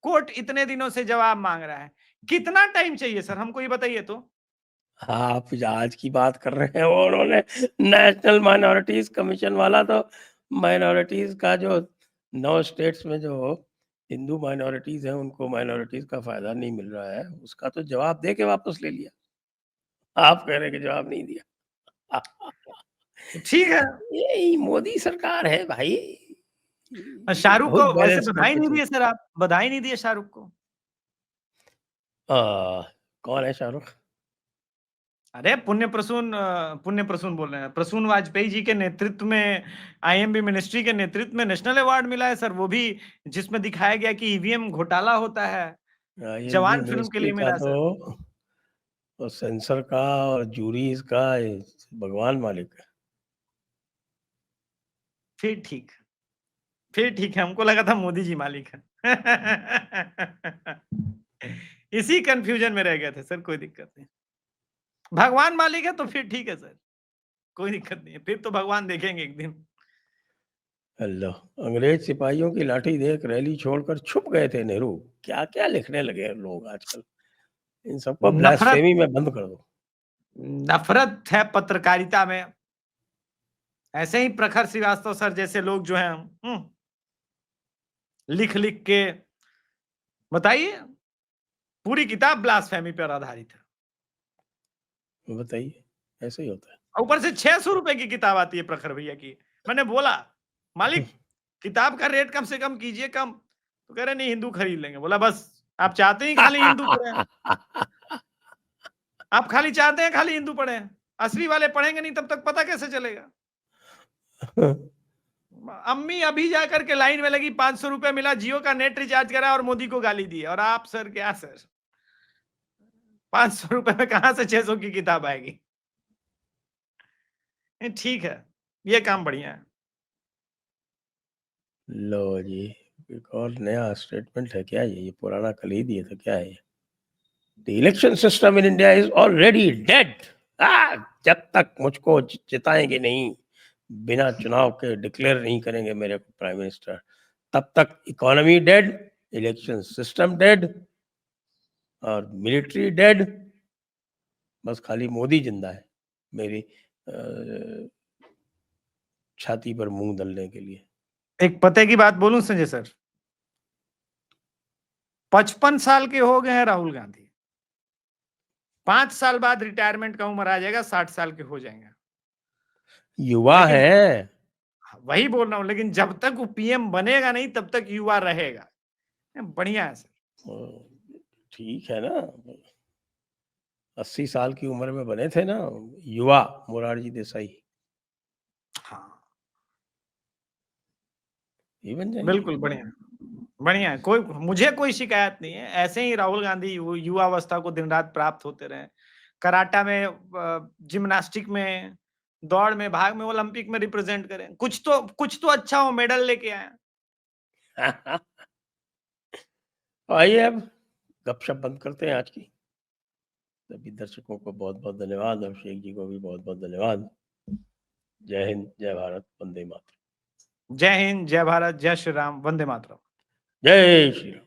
कोर्ट इतने दिनों से जवाब मांग रहा है, कितना टाइम चाहिए सर? हमको ये बताइए तो। आप आज की बात कर रहे हैं, वो उन्होंने नेशनल माइनॉरिटीज कमीशन वाला, तो माइनॉरिटीज का जो 9 स्टेट्स में जो हिंदू माइनॉरिटीज हैं उनको माइनॉरिटीज का फायदा नहीं मिल रहा है, उसका तो जवाब दे के वापस ले लिया। आप कह रहे हैं कि जवाब नहीं दिया। ठीक है, यही मोदी सरकार है भाई। शाहरुख बहुत को वैसे बैलेंस बधाई करके नहीं चल। दिए सर, आप बधाई नहीं दिए शाहरुख को। कौन है शाहरुख? अरे पुण्य प्रसून बोल रहे हैं, प्रसून वाजपेयी जी के नेतृत्व में, आईएमबी मिनिस्ट्री के नेतृत्व में नेशनल अवार्ड मिला है सर, वो भी जिसमें दिखाया गया कि ईवीएम घोटाला होता है। आईएमबी जवान फिल्म के मिनिस्ट्री लिए का मिला सर। तो सेंसर का और जूरीज का भगवान मालिक है। फिर ठीक, फिर ठीक है, हमको लगा था मोदी जी मालिक है। इसी कंफ्यूजन में रह गए थे सर। कोई दिक्कत नहीं, भगवान मालिक है तो फिर ठीक है सर, कोई दिक्कत नहीं है, फिर तो भगवान देखेंगे एक दिन। अल्लाह, अंग्रेज सिपाहियों की लाठी देख रैली छोड़कर छुप गए थे नेहरू। क्या क्या लिखने लगे हैं लोग आजकल, इन सबको नफरत, ब्लास्फेमी में बंद कर दो। नफरत है पत्रकारिता में। ऐसे ही प्रखर श्रीवास्तव सर जैसे लोग जो हैं, लिख लिख के बताइए, पूरी किताब ब्लास्फेमी पर आधारित है। बताइए, ऐसे ही होता है। ऊपर से 600 रुपए की किताब आती है प्रखर भैया की। मैंने बोला मालिक किताब का रेट कम से कम कीजिए कम, तो कह रहे नहीं हिंदू खरीद लेंगे। बोला बस आप चाहते ही खाली हिंदू पढ़े, आप खाली चाहते हैं खाली हिंदू पढ़े, असली वाले पढ़ेंगे नहीं तब तक पता कैसे चलेगा। अम्मी अभी जाकर के लाइन में लगी, 500 रुपए मिला, जियो का नेट रिचार्ज करा और मोदी को गाली दी। और आप सर क्या सर, 500 रुपए में कहां से 600 की किताब आएगी? ठीक है, ये काम बढ़िया है। लो जी, एक और नया स्टेटमेंट है क्या ये पुराना कल ही दिया था क्या है ये? The election system in India is already dead. जब तक मुझको जिताएंगे नहीं, बिना चुनाव के डिक्लेयर नहीं करेंगे मेरे को प्राइम मिनिस्टर, तब तक economy dead, election system dead और मिलिट्री डेड। बस खाली मोदी जिंदा है मेरी छाती पर मूंग दलने के लिए। एक पते की बात बोलूं संजय सर, 55 साल के हो गए हैं राहुल गांधी, 5 साल बाद रिटायरमेंट का उम्र आ जाएगा, 60 साल के हो जाएंगे। युवा है, वही बोल रहा हूं, लेकिन जब तक वो पीएम बनेगा नहीं तब तक युवा रहेगा। बढ़िया है सर। ठीक है ना, 80 साल की उम्र में बने थे ना युवा मोरारजी देसाई, हाँ ये बन जाएंगे। बिल्कुल बढ़िया, बढ़िया है। कोई मुझे कोई शिकायत नहीं है। ऐसे ही राहुल गांधी युवावस्था को दिन रात प्राप्त होते रहे, कराटा में, जिम्नास्टिक में, दौड़ में, भाग में, ओलंपिक में रिप्रेजेंट करें, कुछ तो अच्छा हो, मेडल लेके आए। आइए अब गपशप बंद करते हैं आज की। सभी दर्शकों को बहुत बहुत धन्यवाद, अभिषेक जी को भी बहुत बहुत धन्यवाद। जय हिंद, जय भारत, वंदे मातरम। जय हिंद, जय भारत, जय श्री राम, वंदे मातरम। जय श्री राम।